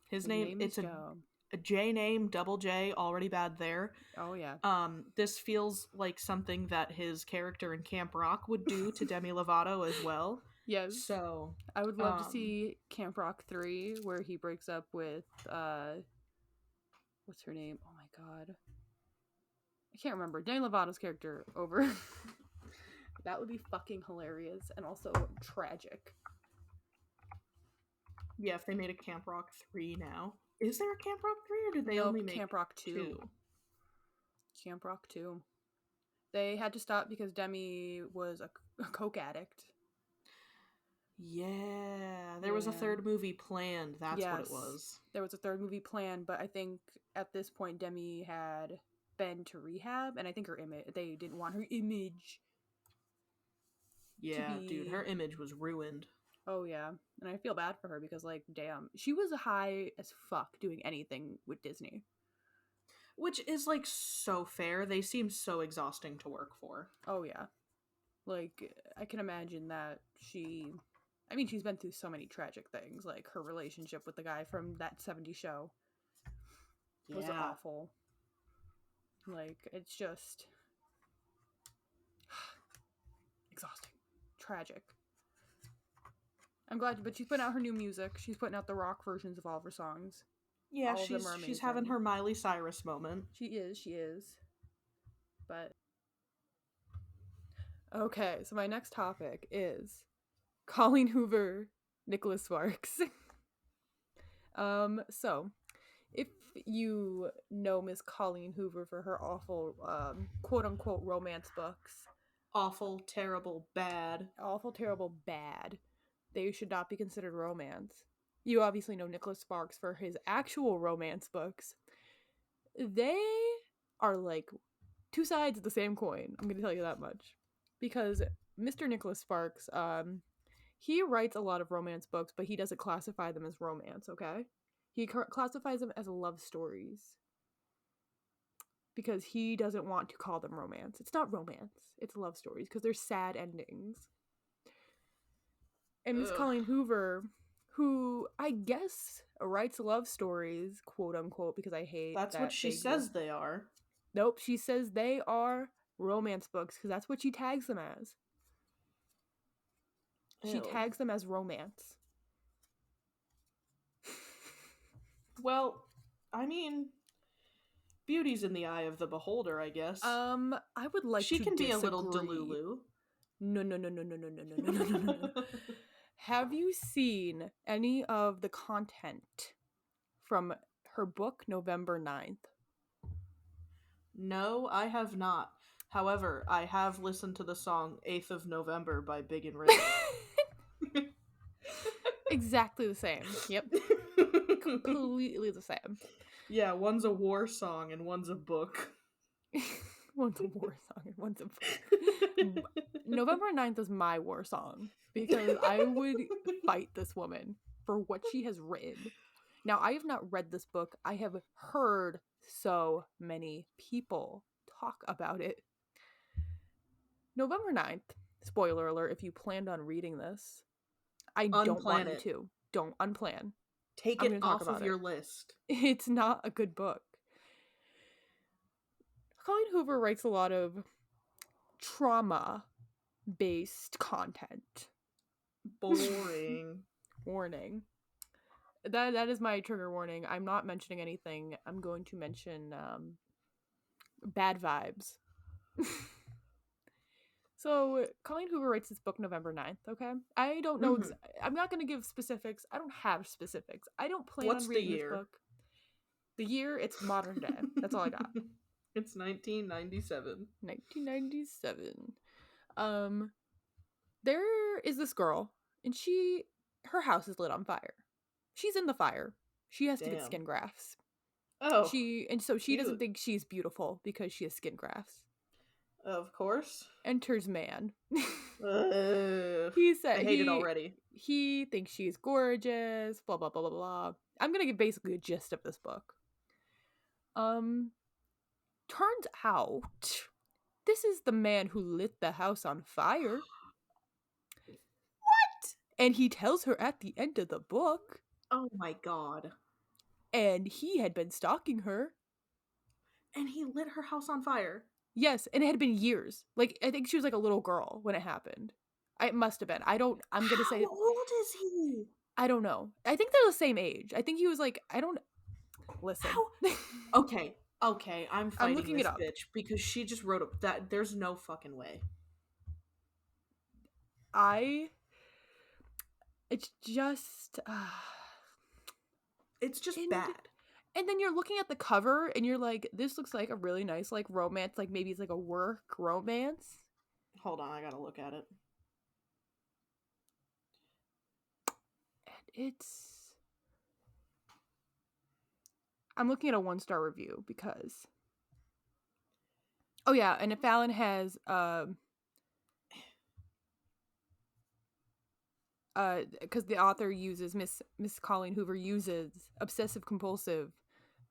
His name, it's Joe. a J name, double J, already bad there. Oh yeah. This feels like something that his character in Camp Rock would do to Demi Lovato as well. Yes. So I would love to see Camp Rock 3 where he breaks up with what's her name? Oh my god. I can't remember. Demi Lovato's character over. That would be fucking hilarious and also tragic. yeah, if they made a Camp Rock 3 now. Is there a Camp Rock 3 or did they Nope, only make Camp Rock 2. Camp Rock 2. They had to stop because Demi was a coke addict. Yeah, there was a third movie planned. That's what it was. There was a third movie planned, but I think at this point Demi had been to rehab, and I think they didn't want her image. Yeah, dude, her image was ruined. Oh yeah, and I feel bad for her because, like, damn, she was high as fuck doing anything with Disney. Which is, like, so fair. They seem so exhausting to work for. Oh yeah, like, I can imagine that she's been through so many tragic things. Like, her relationship with the guy from that 70s show was awful. Like, it's just exhausting, tragic. I'm glad, but she's putting out her new music. She's putting out the rock versions of all of her songs. Yeah, she's having her Miley Cyrus moment. She is. But okay, so my next topic is Colleen Hoover, Nicholas Sparks. So if you know Miss Colleen Hoover for her awful quote unquote romance books. Awful, terrible, bad. Awful, terrible, bad. They should not be considered romance. You obviously know Nicholas Sparks for his actual romance books. They are like two sides of the same coin. I'm going to tell you that much. Because Mr. Nicholas Sparks, he writes a lot of romance books, but he doesn't classify them as romance, okay? He classifies them as love stories. Because he doesn't want to call them romance. It's not romance. It's love stories because they're sad endings. And Miss Colleen Hoover, who I guess writes love stories, quote unquote, because I hate that's what she says they are. Nope, she says they are romance books because that's what she tags them as. She tags them as romance. Well, I mean, beauty's in the eye of the beholder, I guess. I would like she to can disagree. Be a little delulu. No. Have you seen any of the content from her book November 9th? No, I have not. However, I have listened to the song 8th of November by Big and Rich. Exactly the same. Yep. Completely the same. Yeah, one's a war song and one's a book. One's a war song and one's a book. November 9th is my war song because I would fight this woman for what she has written. Now, I have not read this book. I have heard so many people talk about it. November 9th, spoiler alert, if you planned on reading this, I don't want you to. Don't unplan. Take it off of your list. It's not a good book. Colleen Hoover writes a lot of trauma-based content. Boring. Warning. That is my trigger warning. I'm not mentioning anything. I'm going to mention bad vibes. So, Colleen Hoover writes this book November 9th, okay? I don't know. I'm not going to give specifics. I don't have specifics. I don't plan on reading this book. The year, it's modern day. That's all I got. It's 1997. 1997. There is this girl, and her house is lit on fire. She's in the fire. She has to get skin grafts. Oh. So she doesn't think she's beautiful because she has skin grafts. Of course. Enters man. I hate it already. He thinks she's gorgeous, blah, blah, blah, blah, blah. I'm gonna give basically a gist of this book. Turns out this is the man who lit the house on fire. What? And he tells her at the end of the book, Oh my god. and he had been stalking her. And he lit her house on fire. Yes, and it had been years. Like, I think she was like a little girl when it happened. It must have been. I'm gonna say, How old is he? I don't know. I think they're the same age. I think he was like, I don't, listen. How? Okay, okay, I'm fighting looking this it up. bitch because she just wrote that. There's no fucking way. It's just, It's just and, bad. and then you're looking at the cover and you're like, this looks like a really nice, like, romance. Like, maybe it's like a work romance. Hold on, I gotta look at it. And I'm looking at a 1-star review because, oh yeah, and if Fallon has, because the author uses Miss Colleen Hoover uses obsessive compulsive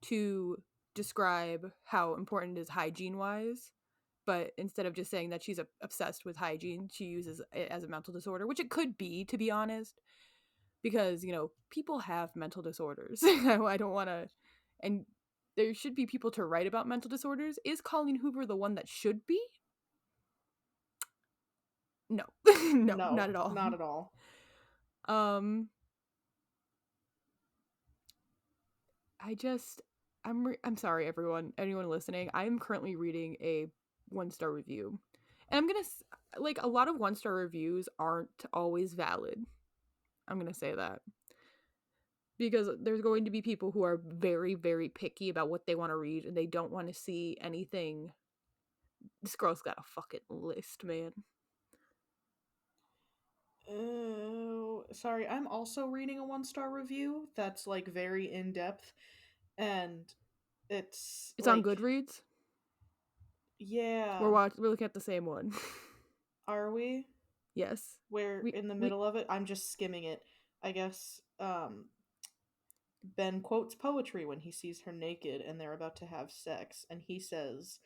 to describe how important it is hygiene wise, but instead of just saying that she's obsessed with hygiene, she uses it as a mental disorder, which it could be, to be honest, because people have mental disorders. I don't want to, and there should be people to write about mental disorders. Is Colleen Hoover the one that should be? No. No, not at all. Not at all. I'm sorry, anyone listening. I am currently reading a 1-star review, and I'm gonna like, a lot of 1-star reviews aren't always valid. I'm gonna say that because there's going to be people who are very, very picky about what they want to read, and they don't want to see anything. This girl's got a fucking list, man. Oh, sorry. I'm also reading a 1-star review that's like very in depth, and it's It's on like, Goodreads. yeah. We're looking at the same one. Are we? Yes. We're in the middle of it. I'm just skimming it. I guess Ben quotes poetry when he sees her naked and they're about to have sex, and he says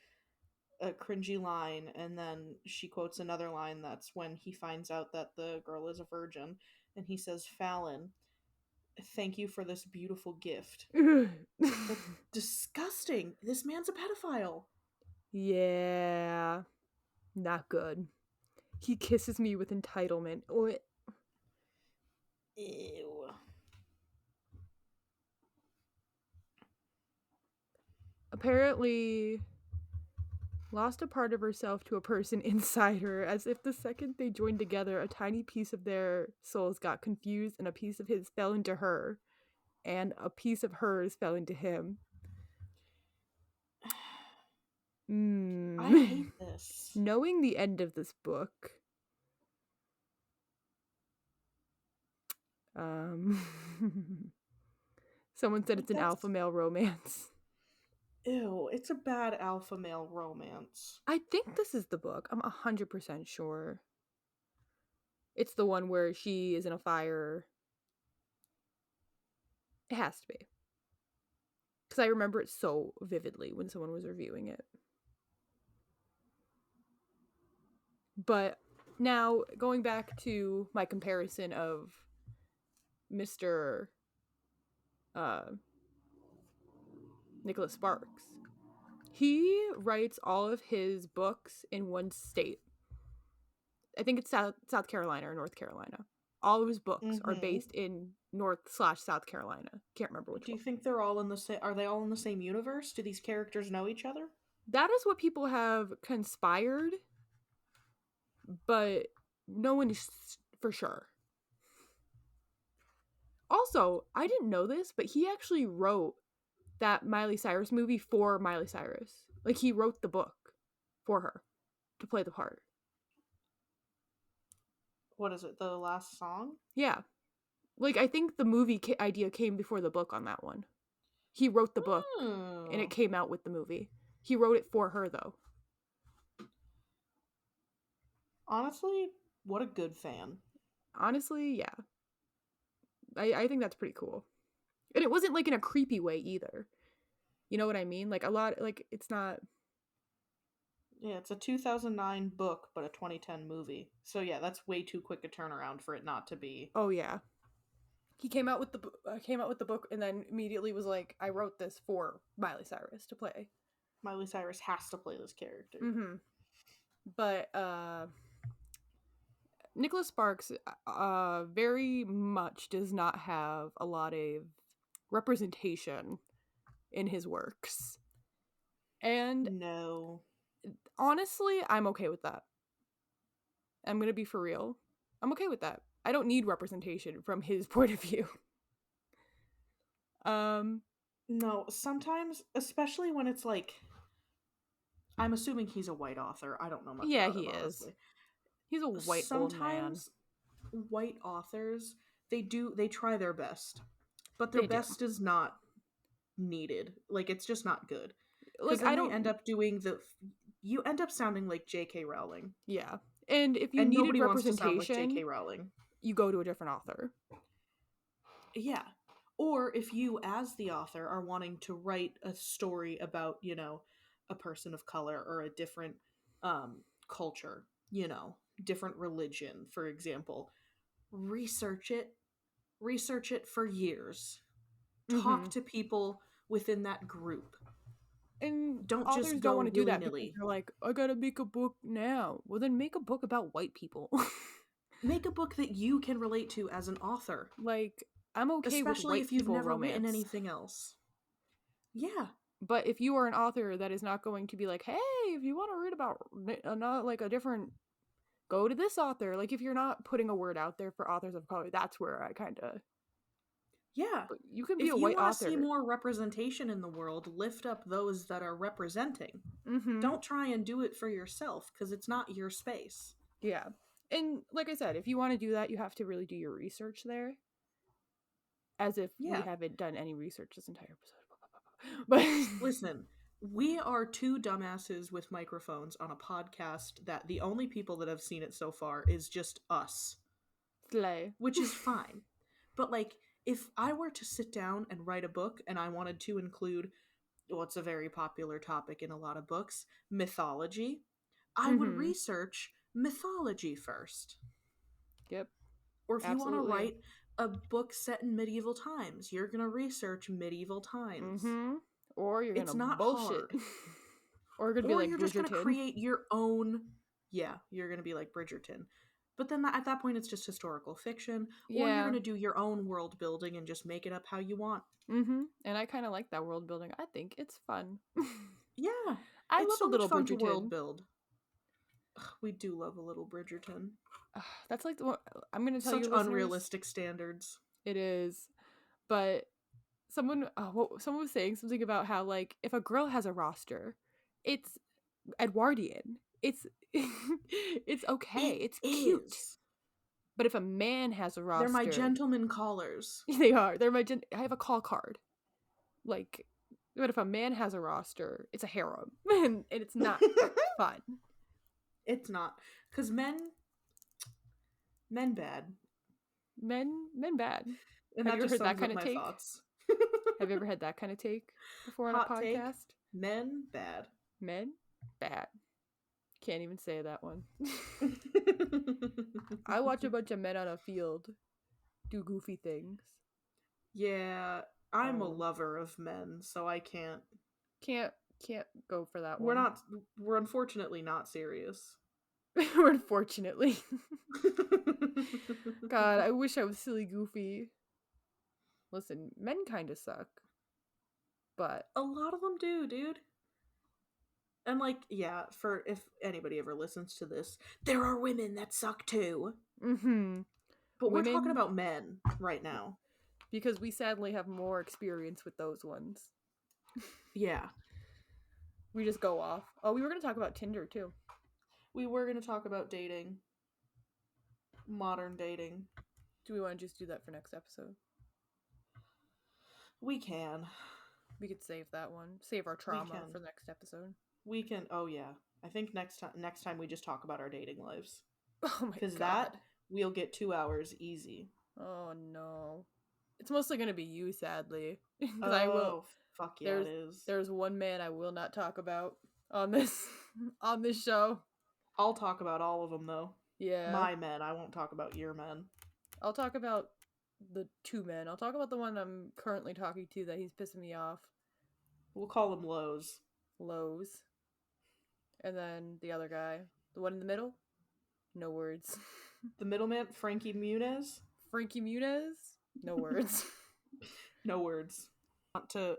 a cringy line, and then she quotes another line that's when he finds out that the girl is a virgin, and he says, Fallon, thank you for this beautiful gift. That's disgusting. This man's a pedophile. Yeah. Not good. He kisses me with entitlement. Ew. Apparently lost a part of herself to a person inside her, as if the second they joined together, a tiny piece of their souls got confused and a piece of his fell into her, and a piece of hers fell into him. I hate this. Knowing the end of this book, someone said it's an alpha male romance. Ew, it's a bad alpha male romance. I think this is the book. I'm 100% sure. It's the one where she is in a fire. It has to be. Because I remember it so vividly when someone was reviewing it. But now, going back to my comparison of Mr. Nicholas Sparks. He writes all of his books in one state. I think it's South Carolina or North Carolina. All of his books are based in North/South Carolina. Can't remember which one. Do you think they're all in the same? Are they all in the same universe? Do these characters know each other? That is what people have conspired, but no one is for sure. Also, I didn't know this, but he actually wrote that Miley Cyrus movie for Miley Cyrus. Like, he wrote the book for her to play the part. What is it? The last song? Yeah. Like, I think the movie idea came before the book on that one. He wrote the book, and it came out with the movie. He wrote it for her, though. Honestly, what a good fan. Honestly, yeah. I think that's pretty cool. And it wasn't like in a creepy way either. You know what I mean? Like a lot, like it's not. Yeah, it's a 2009 book, but a 2010 movie. So yeah, that's way too quick a turnaround for it not to be. Oh yeah. He came out with the book and then immediately was like, I wrote this for Miley Cyrus to play. Miley Cyrus has to play this character. Mm-hmm. But Nicholas Sparks very much does not have a lot of representation in his works. And No. honestly, I'm okay with that. I'm going to be for real. I'm okay with that. I don't need representation from his point of view. No, sometimes, especially when it's like, I'm assuming he's a white author. I don't know much Yeah, about he him, is. honestly. He's a white old man. Sometimes white authors, they try their best, but their They do. best is not needed. Like, it's just not good. Like, Because then I they don't. end up doing you end up sounding like J.K. Rowling. Yeah. And if you And needed nobody wants to sound like representation, J.K. Rowling. you go to a different author. Yeah. Or if you, as the author, are wanting to write a story about, a person of color or a different culture, different religion, for example, research it for years. Talk to people within that group. And Don't authors just don't go want to do that because willy-nilly. they're like, I gotta make a book now. Well, then make a book about white people. Make a book that you can relate to as an author. Like, I'm okay with Especially white if you've people never romance. written anything else. Yeah. But if you are an author that is not going to be like, hey, if you want to read about not like a different, go to this author. Like, if you're not putting a word out there for authors of color, that's where I kind of. Yeah. But you can be If a you white want author. to see more representation in the world, lift up those that are representing. Mm-hmm. Don't try and do it for yourself, because it's not your space. Yeah. And like I said, if you want to do that, you have to really do your research there. As if we haven't done any research this entire episode. But listen, we are two dumbasses with microphones on a podcast that the only people that have seen it so far is just us. Slay. Which is fine. But like, if I were to sit down and write a book and I wanted to include what's a very popular topic in a lot of books, mythology, I would research mythology first. Yep. Or if you want to write a book set in medieval times, you're going to research medieval times. Or you're going to bullshit. Hard. Or you're going to be like you're Bridgerton. just going to create your own... Yeah, you're going to be like Bridgerton. But then at that point, it's just historical fiction. Or you're going to do your own world building and just make it up how you want. And I kind of like that world building. I think it's fun. Yeah. I it's love so a little much fun Bridgerton. To world build. Ugh, we do love a little Bridgerton. That's like the one, I'm going to tell Such you, listeners, unrealistic standards. It is. But someone was saying something about how, like, if a girl has a roster, it's Edwardian. It's it's okay. It's cute. But if a man has a roster, they're my gentleman callers. They are. They're I have a call card. Like, but if a man has a roster, it's a harem, and it's not fun. It's not, because men bad. Men bad. And have you ever heard that kind of take? Thoughts. Have you ever had that kind of take before Hot on a podcast? Take, men bad. Men bad. Can't even say that one. I watch a bunch of men on a field do goofy things. Yeah, I'm a lover of men, so I can't go for that one. We're unfortunately not serious. We're unfortunately. God, I wish I was silly goofy. Listen, men kind of suck. But a lot of them do, dude. And like, yeah, for if anybody ever listens to this, there are women that suck too. But we're talking about men right now. Because we sadly have more experience with those ones. Yeah. We just go off. Oh, we were going to talk about Tinder too. We were going to talk about dating. Modern dating. Do we want to just do that for next episode? We can. We could save that one. Save our trauma for the next episode. We can. Oh yeah. I think next time we just talk about our dating lives. Oh my god. Because that we'll get 2 hours easy. Oh no. It's mostly gonna be you, sadly, because I will. Oh, fuck yeah, it is. There's one man I will not talk about on this on this show. I'll talk about all of them, though. Yeah, My men. I won't talk about your men. I'll talk about the two men. I'll talk about the one I'm currently talking to that he's pissing me off. We'll call them lows. Lowe's. And then the other guy, the one in the middle, no words. The middleman, Frankie Muniz. Frankie Muniz, no words. No words.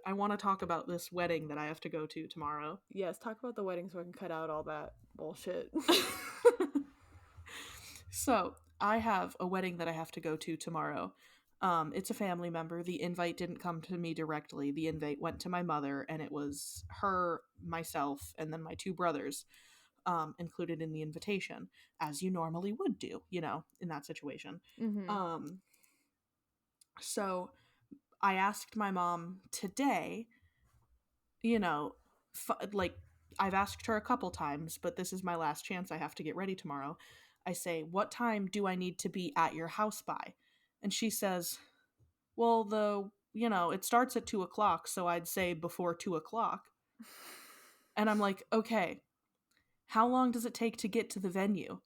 I want to talk about this wedding that I have to go to tomorrow. Yes, talk about the wedding so I can cut out all that bullshit. So, I have a wedding that I have to go to tomorrow. It's a family member. The invite didn't come to me directly. The invite went to my mother, and it was her, myself, and then my two brothers included in the invitation, as you normally would do, in that situation. Mm-hmm. So I asked my mom today, like, I've asked her a couple times, but this is my last chance. I have to get ready tomorrow. I say, what time do I need to be at your house by? And she says, well, it starts at 2:00, so I'd say before 2:00. And I'm like, okay, how long does it take to get to the venue?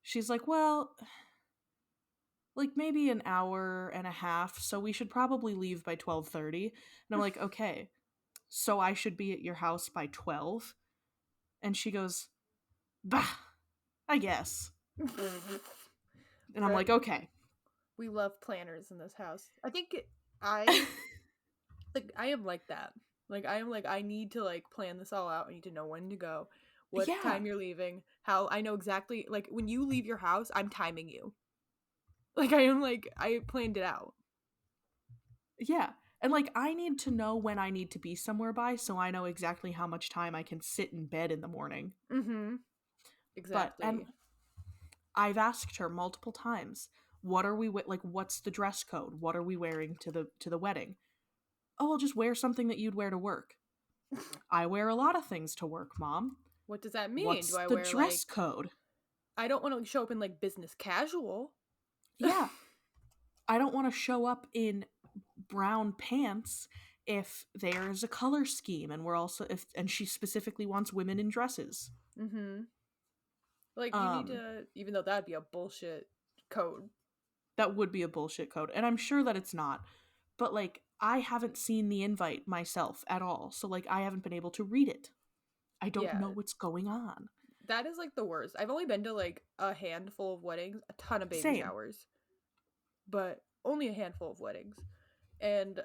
She's like, well, like maybe an hour and a half, so we should probably leave by 12:30. And I'm like, okay, so I should be at your house by 12? And she goes, bah, I guess. And I'm like, okay. We love planners in this house. I think I I am like that. Like I am like I need to like plan this all out. I need to know when to go, what Yeah. time you're leaving, how I know exactly like when you leave your house, I'm timing you. Like I am like I planned it out. Yeah. And like I need to know when I need to be somewhere by so I know exactly how much time I can sit in bed in the morning. Mm-hmm. Exactly. But I've asked her multiple times, what are we like what's the dress code? What are we wearing to the wedding? Oh, I'll just wear something that you'd wear to work. I wear a lot of things to work, Mom. What does that mean? What's Do I the wear dress like code? I don't want to show up in like business casual. Yeah. I don't want to show up in brown pants if there's a color scheme and and she specifically wants women in dresses. Mm-hmm. Like you need to even though that'd be a bullshit code. That would be a bullshit code, and I'm sure that it's not. But like I haven't seen the invite myself at all, so like I haven't been able to read it. I don't know what's going on. That is like the worst. I've only been to like a handful of weddings, a ton of baby Same. showers, but only a handful of weddings. And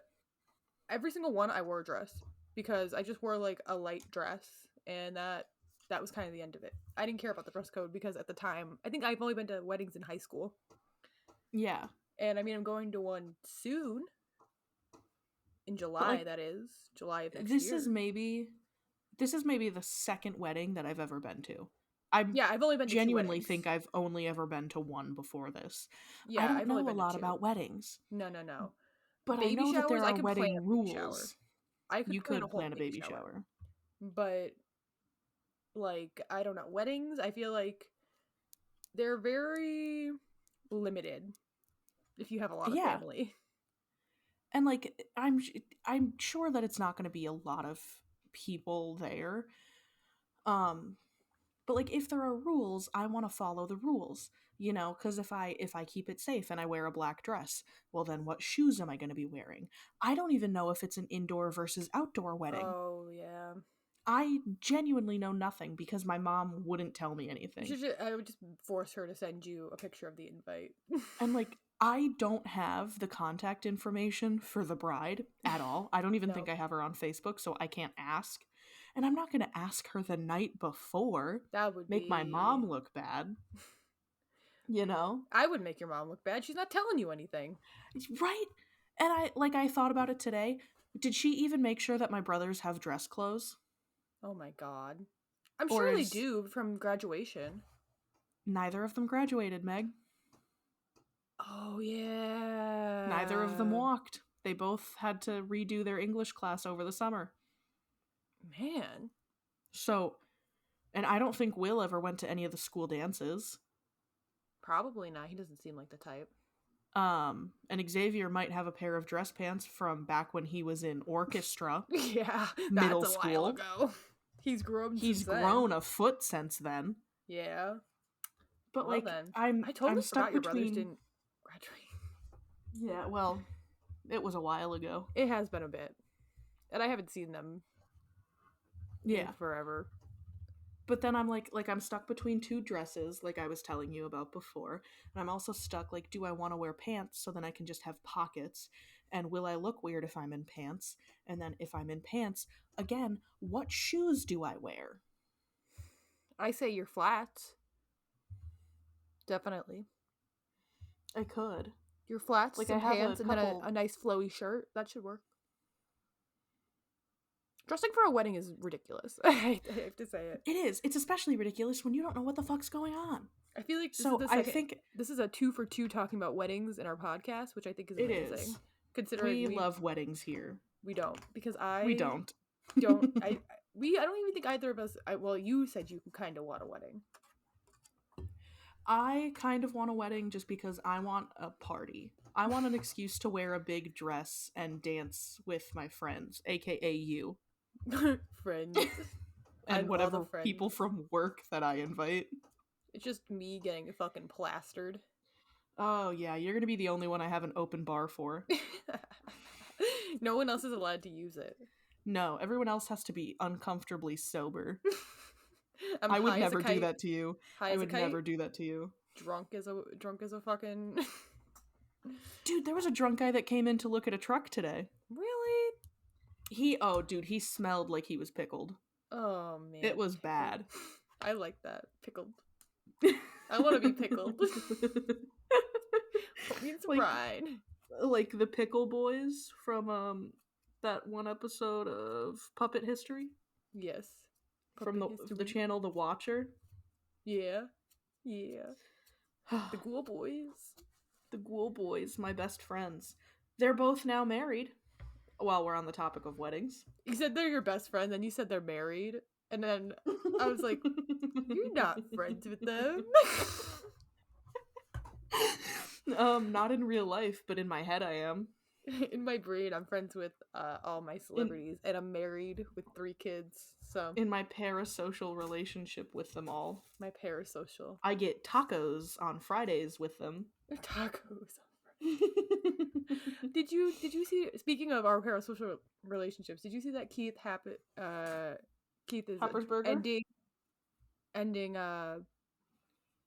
every single one I wore a dress because I just wore like a light dress and that was kind of the end of it. I didn't care about the dress code because at the time, I think I've only been to weddings in high school. Yeah. And I mean, I'm going to one soon. In July, like, that is. July of next year. This is maybe the second wedding that I've ever been to. I've only been to genuinely think I've only ever been to one before this. Yeah, I don't know a lot about weddings. No. But baby I know showers, that there are wedding rules. You could plan a baby shower. But like, I don't know. Weddings, I feel like they're very limited if you have a lot of family. And like I'm sure that it's not going to be a lot of people there. But like if there are rules, I want to follow the rules, because if I keep it safe and I wear a black dress, well then what shoes am I going to be wearing? I don't even know if it's an indoor versus outdoor wedding. Oh yeah. I genuinely know nothing because my mom wouldn't tell me anything. I would just force her to send you a picture of the invite. And like I don't have the contact information for the bride at all. I don't even think I have her on Facebook, so I can't ask. And I'm not going to ask her the night before. That would make my mom look bad. I would make your mom look bad. She's not telling you anything. Right? And I thought about it today. Did she even make sure that my brothers have dress clothes? Oh my god. I'm sure they do from graduation. Neither of them graduated, Meg. Oh yeah. Neither of them walked. They both had to redo their English class over the summer. Man. So, and I don't think Will ever went to any of the school dances. Probably not. He doesn't seem like the type. And Xavier might have a pair of dress pants from back when he was in orchestra. Yeah, Middle that's a while school. ago. He's grown He's since then. grown a foot since then. Yeah. But Well like then. I'm I totally stuck forgot your brothers between didn't graduate. Yeah, well, it was a while ago. It has been a bit. And I haven't seen them Yeah. in forever. But then I'm like I'm stuck between two dresses, like I was telling you about before. And I'm also stuck, like, do I want to wear pants so then I can just have pockets? And will I look weird if I'm in pants? And then if I'm in pants, again, what shoes do I wear? I say your flats. Definitely. I could. Your flats, Like, some I have pants, a and then couple... a nice flowy shirt. That should work. Dressing for a wedding is ridiculous. I have to say it. It is. It's especially ridiculous when you don't know what the fuck's going on. I feel like this is a 2 for 2 talking about weddings in our podcast, which I think is amazing. It is. Considering we love weddings here. We don't, because we don't. I don't even think either of us. Well, you said you kind of want a wedding. I kind of want a wedding just because I want a party. I want an excuse to wear a big dress and dance with my friends, aka you. Friends. And whatever people from work that I invite. It's just me getting fucking plastered. Oh yeah, you're gonna be the only one I have an open bar for. No one else is allowed to use it. No, everyone else has to be uncomfortably sober. I would never do that to you. I would never do that to you. Drunk as a fucking... Dude, there was a drunk guy that came in to look at a truck today. Really? He smelled like he was pickled. Oh, man. It was bad. I like that. Pickled. I want to be pickled. Put me in some brine. Like the Pickle Boys from that one episode of Puppet History? Yes. From the channel The Watcher? Yeah. Yeah. The Ghoul Boys. The Ghoul Boys, my best friends. They're both now married. While we're on the topic of weddings. You said they're your best friends, and you said they're married. And then I was like, you're not friends with them. Not in real life, but in my head I am. In my brain, I'm friends with all my celebrities, and I'm married with 3 kids. So in my parasocial relationship with them all. My parasocial. I get tacos on Fridays with them. Tacos. Did you see, speaking of our parasocial relationships, did you see that Keith is Happersburger? ending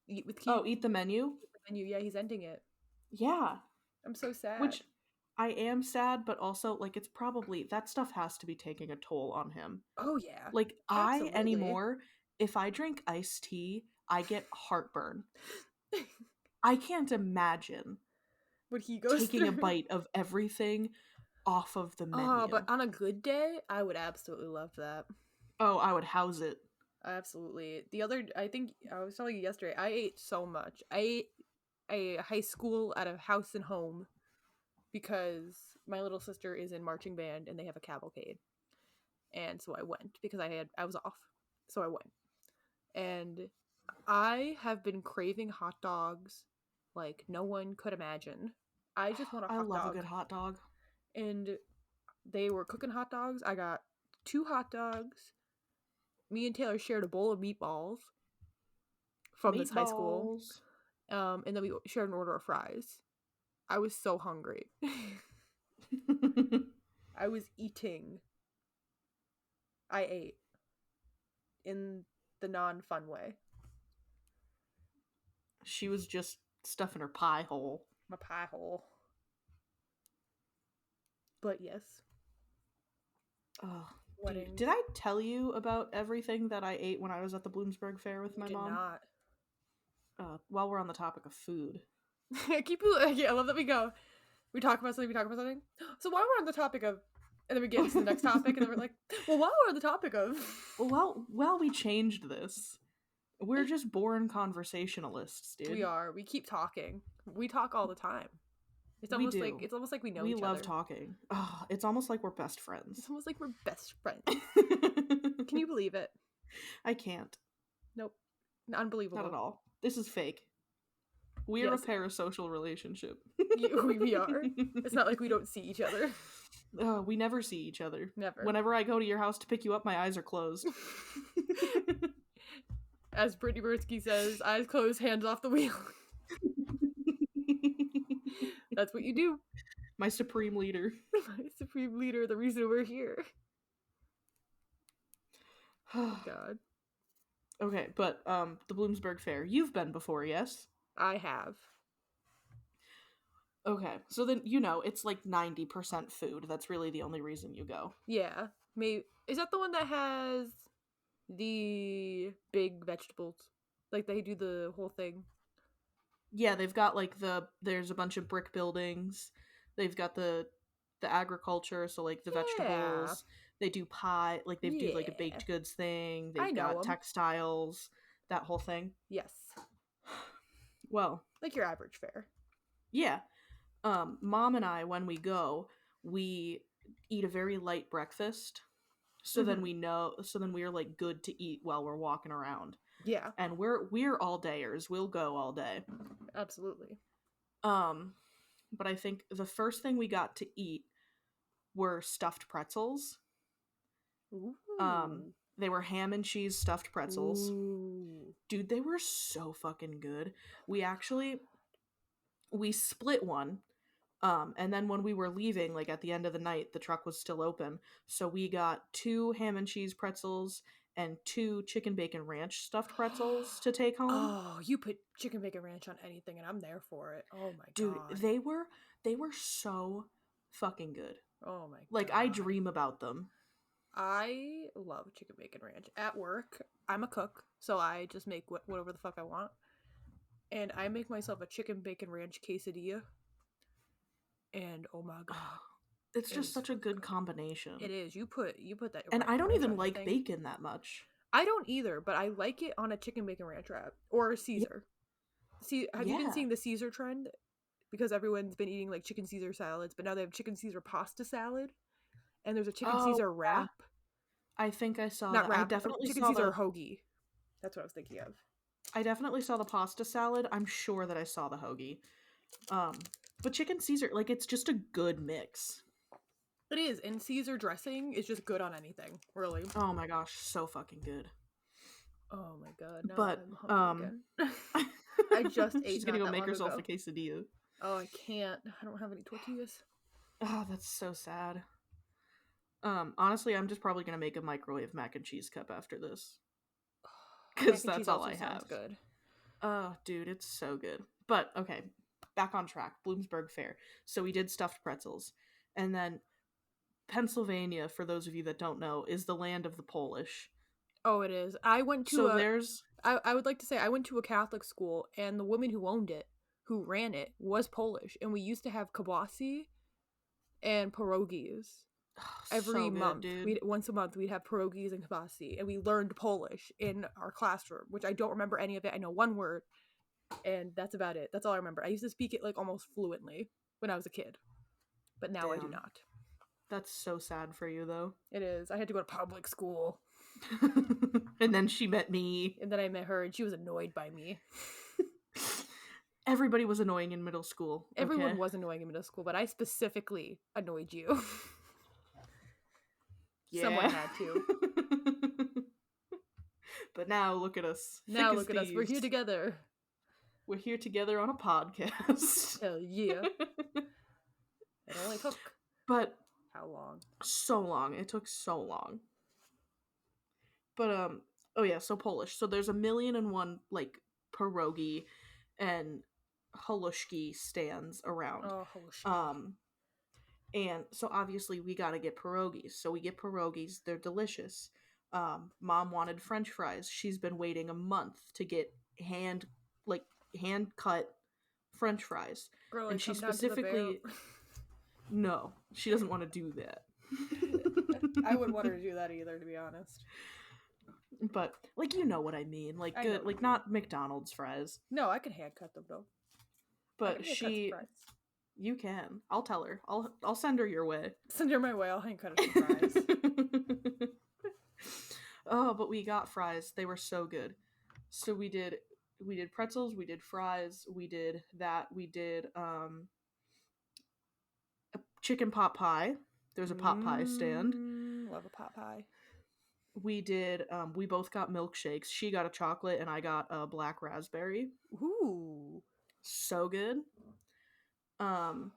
Eat with Keith? Oh, Eat the Menu? Yeah, he's ending it. Yeah. I'm so sad. Which I am sad, but also like it's probably that stuff has to be taking a toll on him. Oh yeah. Like absolutely. I anymore, if I drink iced tea, I get heartburn. I can't imagine what he goes taking through. a bite of everything off of the menu. Oh, but on a good day, I would absolutely love that. Oh, I would house it. Absolutely. I think I was telling you yesterday, I ate so much. I ate a high school at a house and home because my little sister is in marching band and they have a cavalcade. And so I went because I was off. So I went. And I have been craving hot dogs like no one could imagine. I just want a hot dog. I love a good hot dog. And they were cooking hot dogs. I got 2 hot dogs. Me and Taylor shared a bowl of meatballs from this high school. And then we shared an order of fries. I was so hungry. I was eating. I ate. In the non-fun way. She was just stuffing her pie hole. My pie hole. But yes. Oh, dude, did I tell you about everything that I ate when I was at the Bloomsburg Fair with my mom? Did not. While we're on the topic of food. I love that we talk about something. So while we're on the topic of, and then we get to the next topic, and then we're like, well, while we're on the topic of... Well, we changed this. We're just born conversationalists, dude. We are. We keep talking. We talk all the time. It's almost like we know each other. We love talking. Oh, it's almost like we're best friends. It's almost like we're best friends. Can you believe it? I can't. Nope. Unbelievable. Not at all. This is fake. We're Yes. a parasocial relationship. We are. It's not like we don't see each other. We never see each other. Never. Whenever I go to your house to pick you up, my eyes are closed. As Brittany Bertsky says, eyes closed, hands off the wheel. That's what you do. My supreme leader. My supreme leader, the reason we're here. Oh, God. Okay, but the Bloomsburg Fair. You've been before, yes? I have. Okay, so then it's like 90% food. That's really the only reason you go. Yeah. Maybe is that the one that has the big vegetables? Like they do the whole thing. Yeah, they've got like there's a bunch of brick buildings. They've got the agriculture, so like the vegetables. They do pie, like they do like a Yeah. baked goods thing. I They've know got 'em. textiles, that whole thing. Yes. Well, Like your average fair. yeah. Mom and I, when we go, we eat a very light breakfast. So then we are like good to eat while we're walking around. Yeah. And we're all dayers. We'll go all day. Absolutely. But I think the first thing we got to eat were stuffed pretzels. Ooh. They were ham and cheese stuffed pretzels. Ooh. Dude, they were so fucking good. We split one. And then when we were leaving, like at the end of the night, the truck was still open. So we got 2 ham and cheese pretzels and 2 chicken bacon ranch stuffed pretzels to take home. Oh, you put chicken bacon ranch on anything and I'm there for it. Oh my Dude, God. they were so fucking good. Oh my God. Like I dream about them. I love chicken bacon ranch. At work, I'm a cook, so I just make whatever the fuck I want. And I make myself a chicken bacon ranch quesadilla. And oh my God. It's just such a good combination. It is. You put that. And I don't ranch even on like anything. bacon that much. I don't either, but I like it on a chicken bacon ranch wrap or a Caesar. See, have you been seeing the Caesar trend? Because everyone's been eating like chicken Caesar salads, but now they have chicken Caesar pasta salad, and there's a chicken Caesar wrap. I think I saw Not that. wrap. I definitely chicken saw Caesar hoagie. That's what I was thinking of. I definitely saw the pasta salad. I'm sure that I saw the hoagie. But chicken Caesar, like it's just a good mix. It is, and Caesar dressing is just good on anything, really. Oh my gosh, so fucking good. Oh my God. Now But I'm hungry again. I just ate. She's gonna not go that make long herself ago. a quesadilla. Oh, I can't. I don't have any tortillas. Oh, that's so sad. Honestly, I'm just probably gonna make a microwave mac and cheese cup after this. Because that's all I have. Good. Oh, dude, it's so good. But okay, back on track. Bloomsburg Fair. So we did stuffed pretzels, and then Pennsylvania, for those of you that don't know, is the land of the Polish. Oh, it is. I went to there's. I would like to say I went to a Catholic school, and the woman who owned it, who ran it, was Polish, and we used to have kibasi and pierogies every month. Once a month we'd have pierogies and kibasi, and we learned Polish in our classroom, which I don't remember any of it. I know one word, and that's about it. That's all I remember. I used to speak it like almost fluently when I was a kid, but now I do not. That's so sad for you, though. It is. I had to go to public school. And then she met me. And then I met her, and she was annoyed by me. Everybody was annoying in middle school. Everyone was annoying in middle school, but I specifically annoyed you. Yeah. Someone had to. But now look at us. Now look at us. We're here together. We're here together on a podcast. Hell yeah. It only took. But how long? So long. It took so long. But oh yeah, so Polish. So there's 1,000,001 like pierogi and halushki stands around. Oh, halushki. And so obviously we gotta get pierogies. So we get pierogies. They're delicious. Mom wanted French fries. She's been waiting a month to get hand cut French fries. Girl, and she specifically no, she doesn't want to do that. I wouldn't want her to do that either, to be honest. But like, you know what I mean, like good, like not McDonald's fries. No, I could hand cut them though. But you can. I'll tell her. I'll send her your way. Send her my way. I'll hand cut her some fries. Oh, but we got fries. They were so good. So we did pretzels, we did fries, we did that, we did a chicken pot pie. There's a pot pie stand. Love a pot pie. We did we both got milkshakes. She got a chocolate and I got a black raspberry. Ooh. So good. Um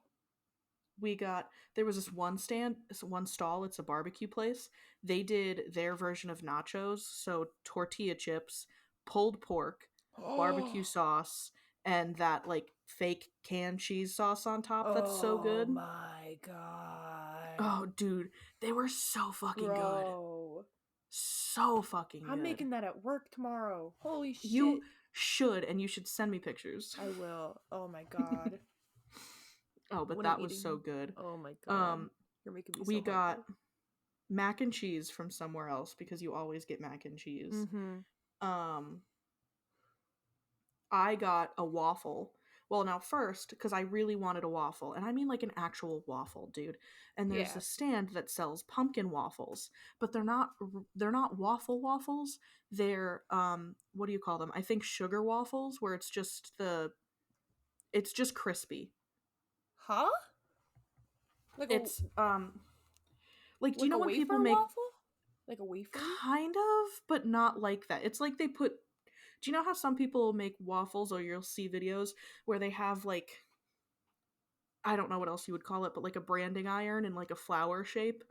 we got there was this one stall, it's a barbecue place. They did their version of nachos, so tortilla chips, pulled pork, barbecue sauce, and that like fake canned cheese sauce on top. That's so good. Oh my god. Oh dude, they were so fucking good. Bro. So fucking good. I'm making that at work tomorrow. Holy shit. You should, and you should send me pictures. I will. Oh my god. Oh, but When that I'm was eating- so good. Oh my god. You're making me so We got hungry. mac and cheese from somewhere else because you always get mac and cheese. Mm-hmm. I got a waffle. Well, now first, because I really wanted a waffle, and I mean like an actual waffle, dude. And there's Yeah. a stand that sells pumpkin waffles, but they're not waffle waffles. They're what do you call them? I think sugar waffles, where it's just crispy. Huh? Like It's like, do like you know a when wafer people make waffle? Like a wafer? kind of, but not like that. It's like they put. Do you know how some people make waffles, or you'll see videos where they have like, I don't know what else you would call it, but like a branding iron in like a flower shape,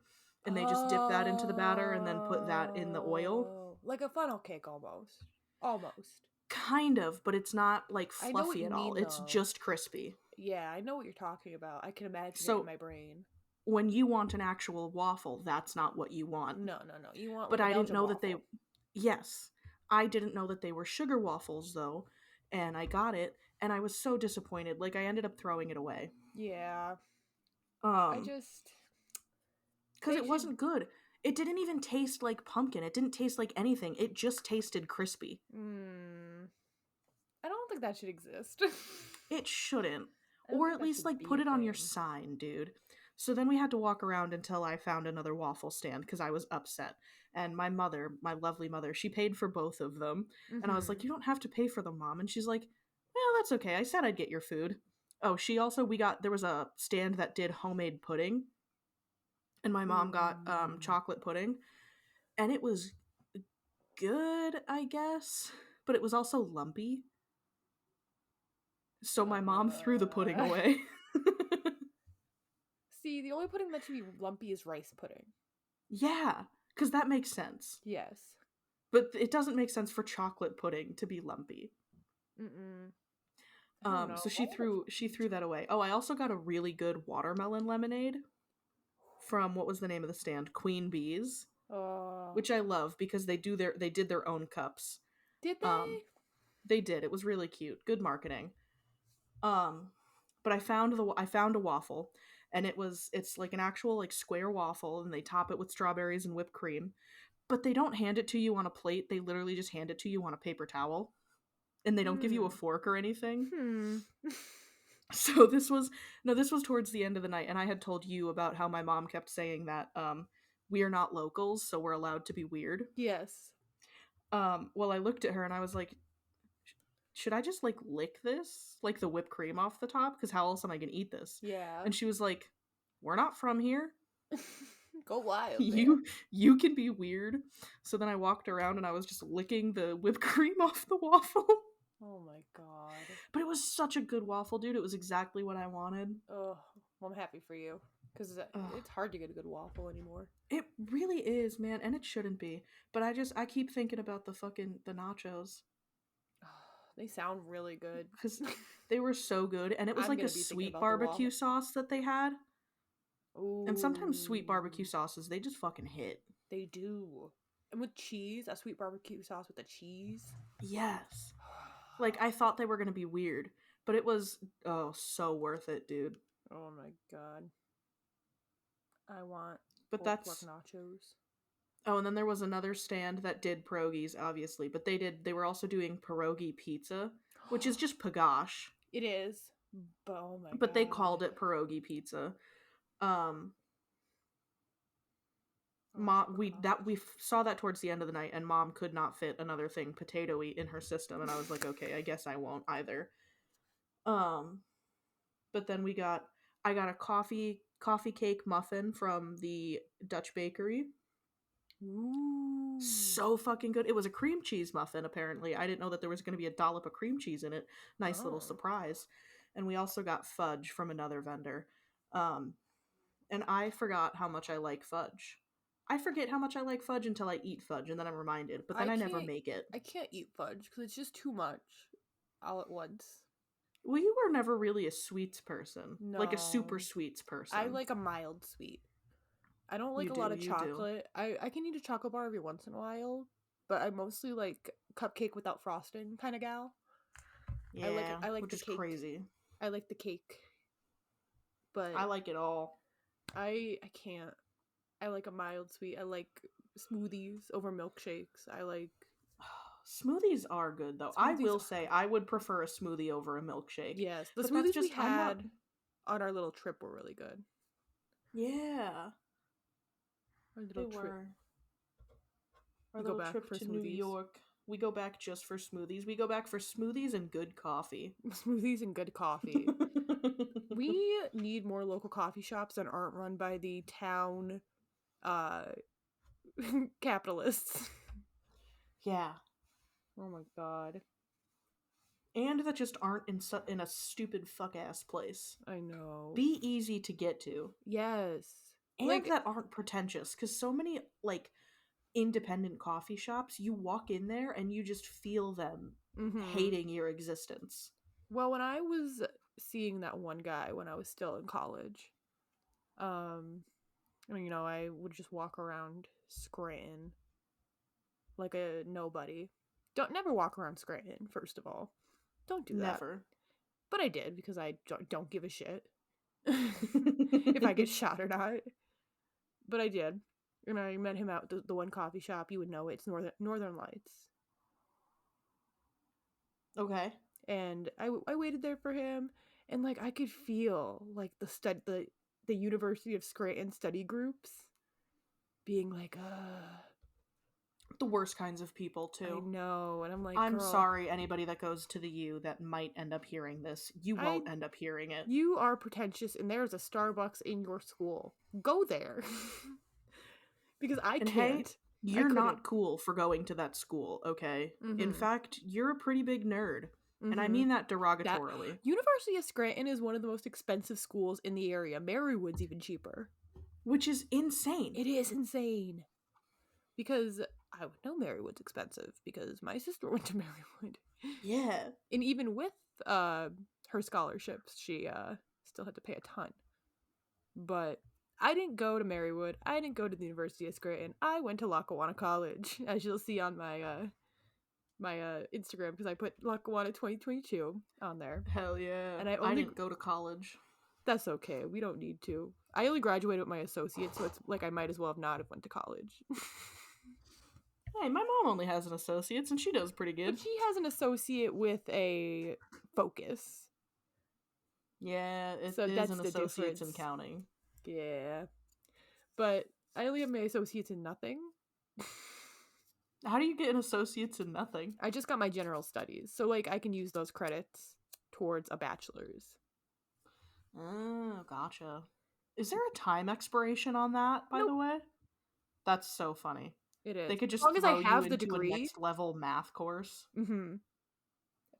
and they just dip that into the batter and then put that in the oil. Oh, like a funnel cake almost. Almost. Kind of, but it's not like I know what fluffy you at all. mean, It's though. just crispy. Yeah, I know what you're talking about. I can imagine it So in my brain. when you want an actual waffle, that's not what you want. No. You want But like a I didn't Belgian know that they. waffle. Yes, I didn't know that they were sugar waffles though, and I got it, and I was so disappointed. Like I ended up throwing it away. Yeah. I just Because they it should- wasn't good. It didn't even taste like pumpkin. It didn't taste like anything. It just tasted crispy. I don't think that should exist. It shouldn't. I don't Or think at that least should like be put a it on your thing. sign, dude. So then we had to walk around until I found another waffle stand because I was upset. And my mother, my lovely mother, she paid for both of them. And I was like, Mhm. "You don't have to pay for them, Mom." And she's like, "Well, that's okay. I said I'd get your food." Oh, there was a stand that did homemade pudding. And my mom got Ooh. chocolate pudding. And it was good, I guess, but it was also lumpy. So my mom threw the pudding away. See, the only pudding that should be lumpy is rice pudding. Yeah, because that makes sense. Yes. But it doesn't make sense for chocolate pudding to be lumpy. Mm-mm. I don't know. So she threw that away. Oh, I also got a really good watermelon lemonade from, what was the name of the stand? Queen Bees, which I love because they did their own cups. Did they? They did. It was really cute. Good marketing. But I found a waffle, and it's like an actual like square waffle, and they top it with strawberries and whipped cream. But they don't hand it to you on a plate. They literally just hand it to you on a paper towel, and they don't give you a fork or anything. So this was towards the end of the night, and I had told you about how my mom kept saying that we are not locals, so we're allowed to be weird. Yes. Well, I looked at her and I was like, should I just like lick this, like the whipped cream off the top? Because how else am I gonna eat this? Yeah. And she was like, we're not from here. Go wild. You can be weird. So then I walked around and I was just licking the whipped cream off the waffle. Oh my god. But it was such a good waffle, dude. It was exactly what I wanted. Oh, well, I'm happy for you. Because it's hard to get a good waffle anymore. It really is, man, and it shouldn't be. But I keep thinking about the nachos. They sound really good. Because they were so good, and it was I'm like a gonna be thinking sweet about the barbecue waffle. sauce that they had. Ooh. And sometimes sweet barbecue sauces, they just fucking hit. They do. And with cheese, a sweet barbecue sauce with the cheese. Yes. Like, I thought they were going to be weird, but it was, so worth it, dude. Oh my god. I want But pork that's... nachos. Oh, and then there was another stand that did pierogies, obviously, but they were also doing pierogi pizza, which is just pagash. It is. But oh my god. But they called it pierogi pizza. Mom, we saw that towards the end of the night, and Mom could not fit another thing potatoey in her system, and I was like, okay, I guess I won't either. But then I got a coffee cake muffin from the Dutch bakery. Ooh. So fucking good. It was a cream cheese muffin, apparently. I didn't know that there was going to be a dollop of cream cheese in it. Nice little surprise. And we also got fudge from another vendor. And I forgot how much I like fudge. I forget how much I like fudge until I eat fudge, and then I'm reminded. But then I never make it. I can't eat fudge because it's just too much all at once. Well, you were never really a sweets person. No. Like a super sweets person. I like a mild sweet. I don't like a lot of chocolate. I can eat a chocolate bar every once in a while, but I mostly like cupcake without frosting kind of gal. Yeah, I like which the is cake. crazy. I like the cake. But I like it all. I can't. I like a mild sweet. I like smoothies over milkshakes. I like Smoothies are good though. I will say I would prefer a smoothie over a milkshake. Yes, the smoothies we had on our little trip were really good. Yeah. Our little trip. Our little trip to New York. We go back just for smoothies. We go back for smoothies and good coffee. Smoothies and good coffee. We need more local coffee shops that aren't run by the town capitalists. Yeah. Oh my god. And that just aren't in a stupid fuck ass place. I know. Be easy to get to. Yes. And like, that aren't pretentious, because so many like independent coffee shops, you walk in there and you just feel them hating your existence. Well, when I was seeing that one guy when I was still in college, you know, I would just walk around Scranton like a nobody. Never walk around Scranton, first of all. Don't do that. Never. But I did because I don't give a shit if I get shot or not. But I did. And I met him out the one coffee shop. You would know it's Northern Lights. Okay. And I waited there for him, and like I could feel like the University of Scranton study groups being like, the worst kinds of people too. I know, and I'm like, I'm sorry, anybody that goes to the U that might end up hearing this. You won't end up hearing it. You are pretentious, and there's a Starbucks in your school. Go there, because I can't. Hey, you're not cool for going to that school, okay? In fact, you're a pretty big nerd. And I mean that derogatorily. University of Scranton is one of the most expensive schools in the area. Marywood's even cheaper. Which is insane. It is insane. Because I would know Marywood's expensive because my sister went to Marywood. Yeah. And even with her scholarships, she still had to pay a ton. But I didn't go to Marywood. I didn't go to the University of Scranton. I went to Lackawanna College, as you'll see on my my Instagram, because I put Lackawanna 2022 on there. Hell yeah. And I didn't go to college. That's okay. We don't need to. I only graduated with my associate, so it's like I might as well have not have went to college. Hey, my mom only has an associate's, and she does pretty good. But she has an associate with a focus. Yeah, it is an associate's in counting. Yeah. But I only have my associates in nothing. How do you get an associate's in nothing? I just got my general studies. So, like, I can use those credits towards a bachelor's. Oh, gotcha. Is there a time expiration on that, by the way? That's so funny. It is. They could just as long as I have the into degree, a next level math course. Mm-hmm.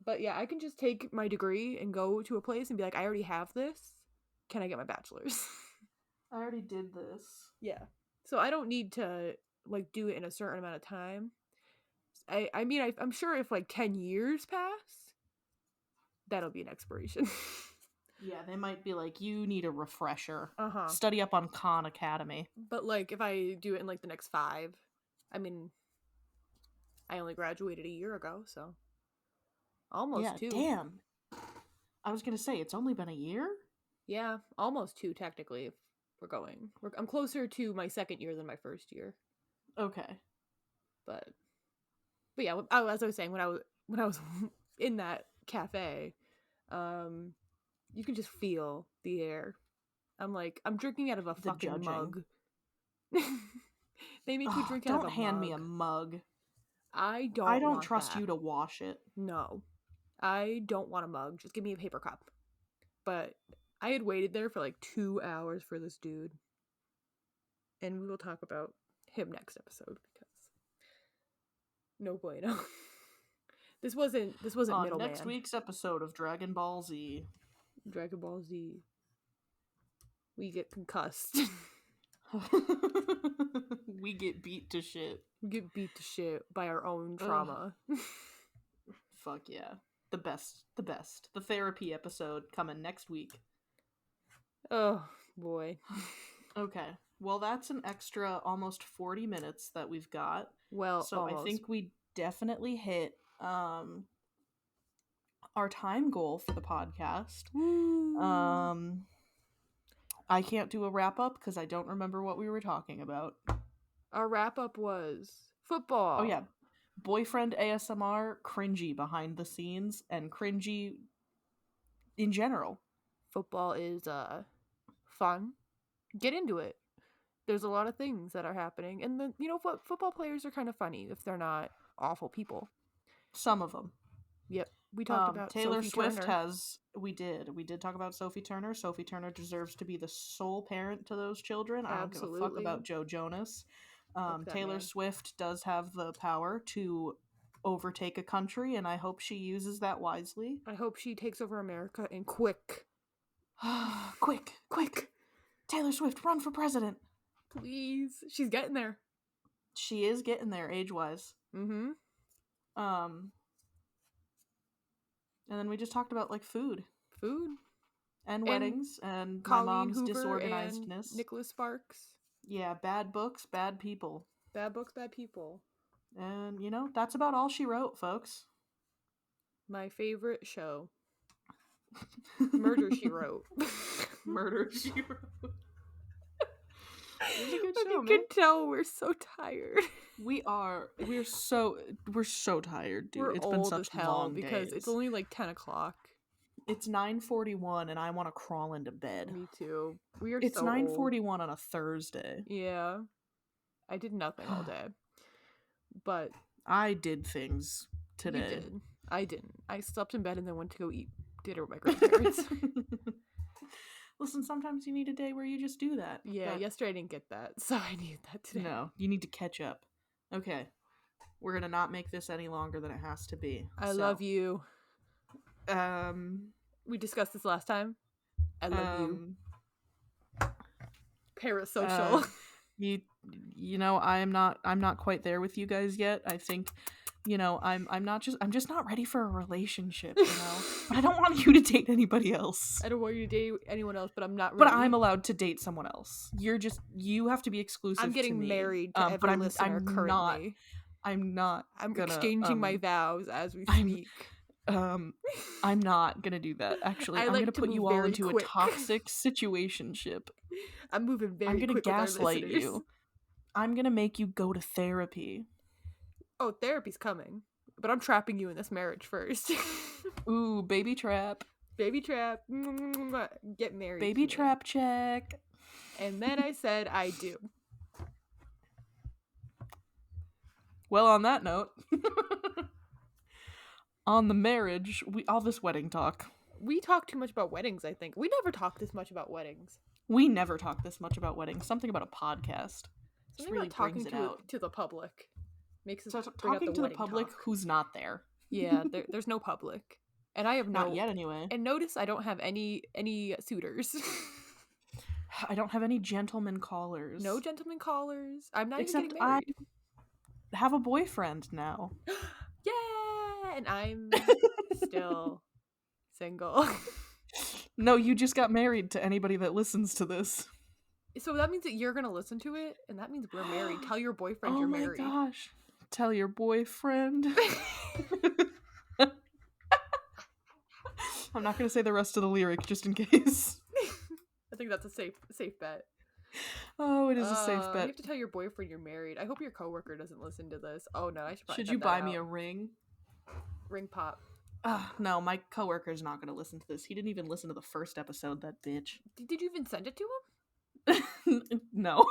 But yeah, I can just take my degree and go to a place and be like, I already have this. Can I get my bachelor's? I already did this. Yeah. So I don't need to like do it in a certain amount of time. I mean, I'm sure if like 10 years pass, that'll be an expiration. Yeah, they might be like, you need a refresher. Uh-huh. Study up on Khan Academy. But like if I do it in like the next 5, I mean, I only graduated a year ago, so almost 2. Damn. I was gonna say, it's only been a year? Yeah, almost 2 technically. If we're going. I'm closer to my second year than my first year. Okay. But yeah, as I was saying, when I was in that cafe, you can just feel the air. I'm drinking out of a fucking mug. They make you drink out Don't of a hand me a mug. mug. I I don't want trust that. you to wash it. No. I don't want a mug. Just give me a paper cup. But I had waited there for like 2 hours for this dude. And we will talk about him next episode because no bueno. This wasn't On Middleman. next week's episode of Dragon Ball Z. Dragon Ball Z. We get concussed. We get beat to shit. We get beat to shit by our own trauma. Fuck yeah. The best. The therapy episode coming next week. Oh boy. Okay. Well, that's an extra almost 40 minutes that we've got. Well, So almost. I think we definitely hit our time goal for the podcast. Woo. I can't do a wrap up because I don't remember what we were talking about. Our wrap up was football. Oh yeah. Boyfriend ASMR, cringy behind the scenes, and cringy in general. Football is fun. Get into it. There's a lot of things that are happening, and then you know what? Football players are kind of funny if they're not awful people. Some of them. Yep, we talked about Taylor Sophie Swift Turner. has. We did talk about Sophie Turner. Sophie Turner deserves to be the sole parent to those children. I don't give a fuck Absolutely. about Joe Jonas. Fuck that Taylor man. Swift does have the power to overtake a country, and I hope she uses that wisely. I hope she takes over America and quick. Quick! Taylor Swift, run for president. Please. She's getting there. She is getting there age-wise. Mm-hmm. And then we just talked about like food Food. and weddings and my Colleen mom's Hoover disorganizedness. and Nicholas Sparks. Yeah, bad books, bad people. Bad books, bad people. And, you know, that's about all she wrote, folks. My favorite show. Murder, She Wrote. Murder, She Wrote. It was a good As show, you man. can tell, we're so tired. We're so tired, dude. We're It's old been such as hell long because days. it's only like 10 o'clock. It's 9:41 and I want to crawl into bed. Me too. We are It's so 9:41 on a Thursday. old. Yeah. I did nothing all day. But I did things today. you did. I didn't. I slept in bed and then went to go eat dinner with my grandparents. Listen, sometimes you need a day where you just do that. Yeah, But yesterday I didn't get that, so I needed that today. no, you need to catch up. Okay. We're going to not make this any longer than it has to be. I love you. Um, We discussed this last time. I love you. Parasocial. you know, I'm not quite there with you guys yet. I think, you know, I'm just not ready for a relationship, you know. But I don't want you to date anybody else. I don't want you to date anyone else, but I'm not But ready. I'm allowed to date someone else. You have to be exclusive. I'm getting to me. married to every but listener currently. I'm not. I'm gonna, exchanging my vows as we I'm- speak. I'm not gonna do that. Actually, I I'm like gonna to put move you all very into quick. a toxic situationship. I'm moving very I'm gonna quick with our gaslight listeners. you. I'm gonna make you go to therapy. Oh, therapy's coming. But I'm trapping you in this marriage first. Ooh, baby trap. Baby trap. Get married. Baby to me. trap check. And then I said I do. Well, on that note, on the marriage, all this wedding talk. We talk too much about weddings, I think. We never talk this much about weddings. We never talk this much about weddings. Something about a podcast. Just Something really about talking brings it out. to the public. Makes us So bring out talking to the wedding public talk. who's not there. Yeah, there's no public. And I have no Not yet, anyway. And notice I don't have any suitors. I don't have any gentleman callers. No gentleman callers. I'm not Except even getting married. I have a boyfriend now. Yeah, and I'm still single. No, you just got married to anybody that listens to this. So that means that you're gonna listen to it, and that means we're married. Tell your boyfriend you're married. Oh my gosh. Tell your boyfriend. I'm not going to say the rest of the lyric just in case. I think that's a safe bet. Oh, it is a safe You bet. have to tell your boyfriend you're married. I hope your coworker doesn't listen to this. Oh no, I should probably Should cut you that buy me out. a ring? Ring pop? No, my coworker's not going to listen to this. He didn't even listen to the first episode, that bitch. Did you even send it to him? No.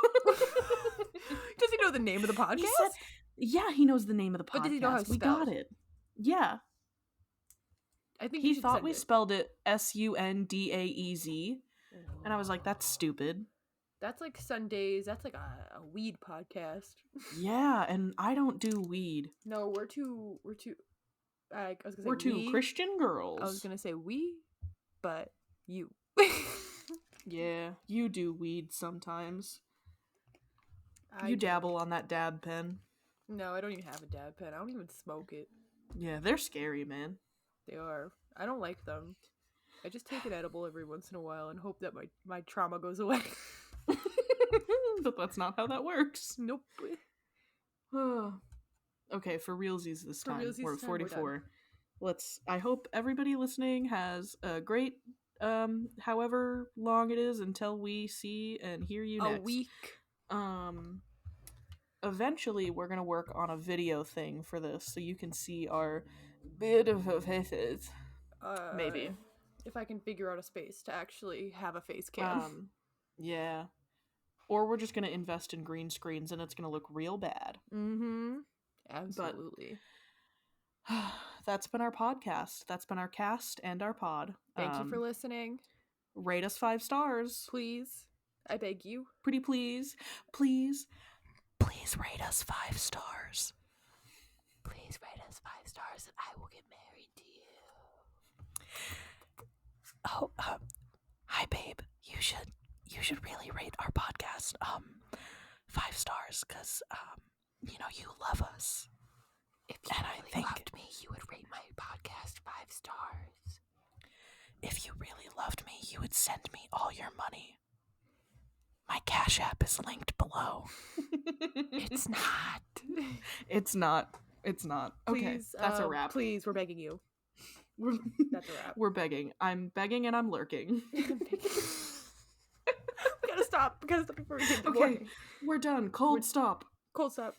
Does he know the name of the podcast? He said, yeah, he knows the name of the podcast. But does he know how it's we got spelled? it. Yeah. I think He you should thought send we it. spelled it Sundaez. And I was like, that's stupid. That's like Sundays. That's like a weed podcast. Yeah, and I don't do weed. No, we're two. I was gonna say We're two we. Christian girls. I was gonna say we, but you. Yeah, you do weed sometimes. I You do. dabble on that dab pen. No, I don't even have a dab pen. I don't even smoke it. Yeah, they're scary, man. They are. I don't like them. I just take an edible every once in a while and hope that my trauma goes away. But that's not how that works. Nope. Okay, for realsies this For time. realsies We're at this time, we're done. 44. I hope everybody listening has a great however long it is until we see and hear you A next. week. Eventually we're gonna work on a video thing for this so you can see our beautiful faces. Maybe. If I can figure out a space to actually have a face cam. Yeah. Or we're just gonna invest in green screens and it's gonna look real bad. Mm-hmm. Absolutely. That's been our podcast. That's been our cast and our pod. Thank you for listening. Rate us 5 stars. Please. I beg you. Pretty please. Please rate us 5 stars. Please rate us 5 stars and I will get married to you. Oh, hi babe. You should really rate our podcast 5 stars because you love us. If you really loved me, you would rate my podcast 5 stars. If you really loved me, you would send me all your money. My Cash App is linked below. It's not. It's not. It's not. Okay, Please, that's a wrap. Please, we're begging you. That's a wrap. We're begging. I'm begging and I'm lurking. We gotta stop. We gotta stop before we get Okay, we're done. Cold stop. Cold stop.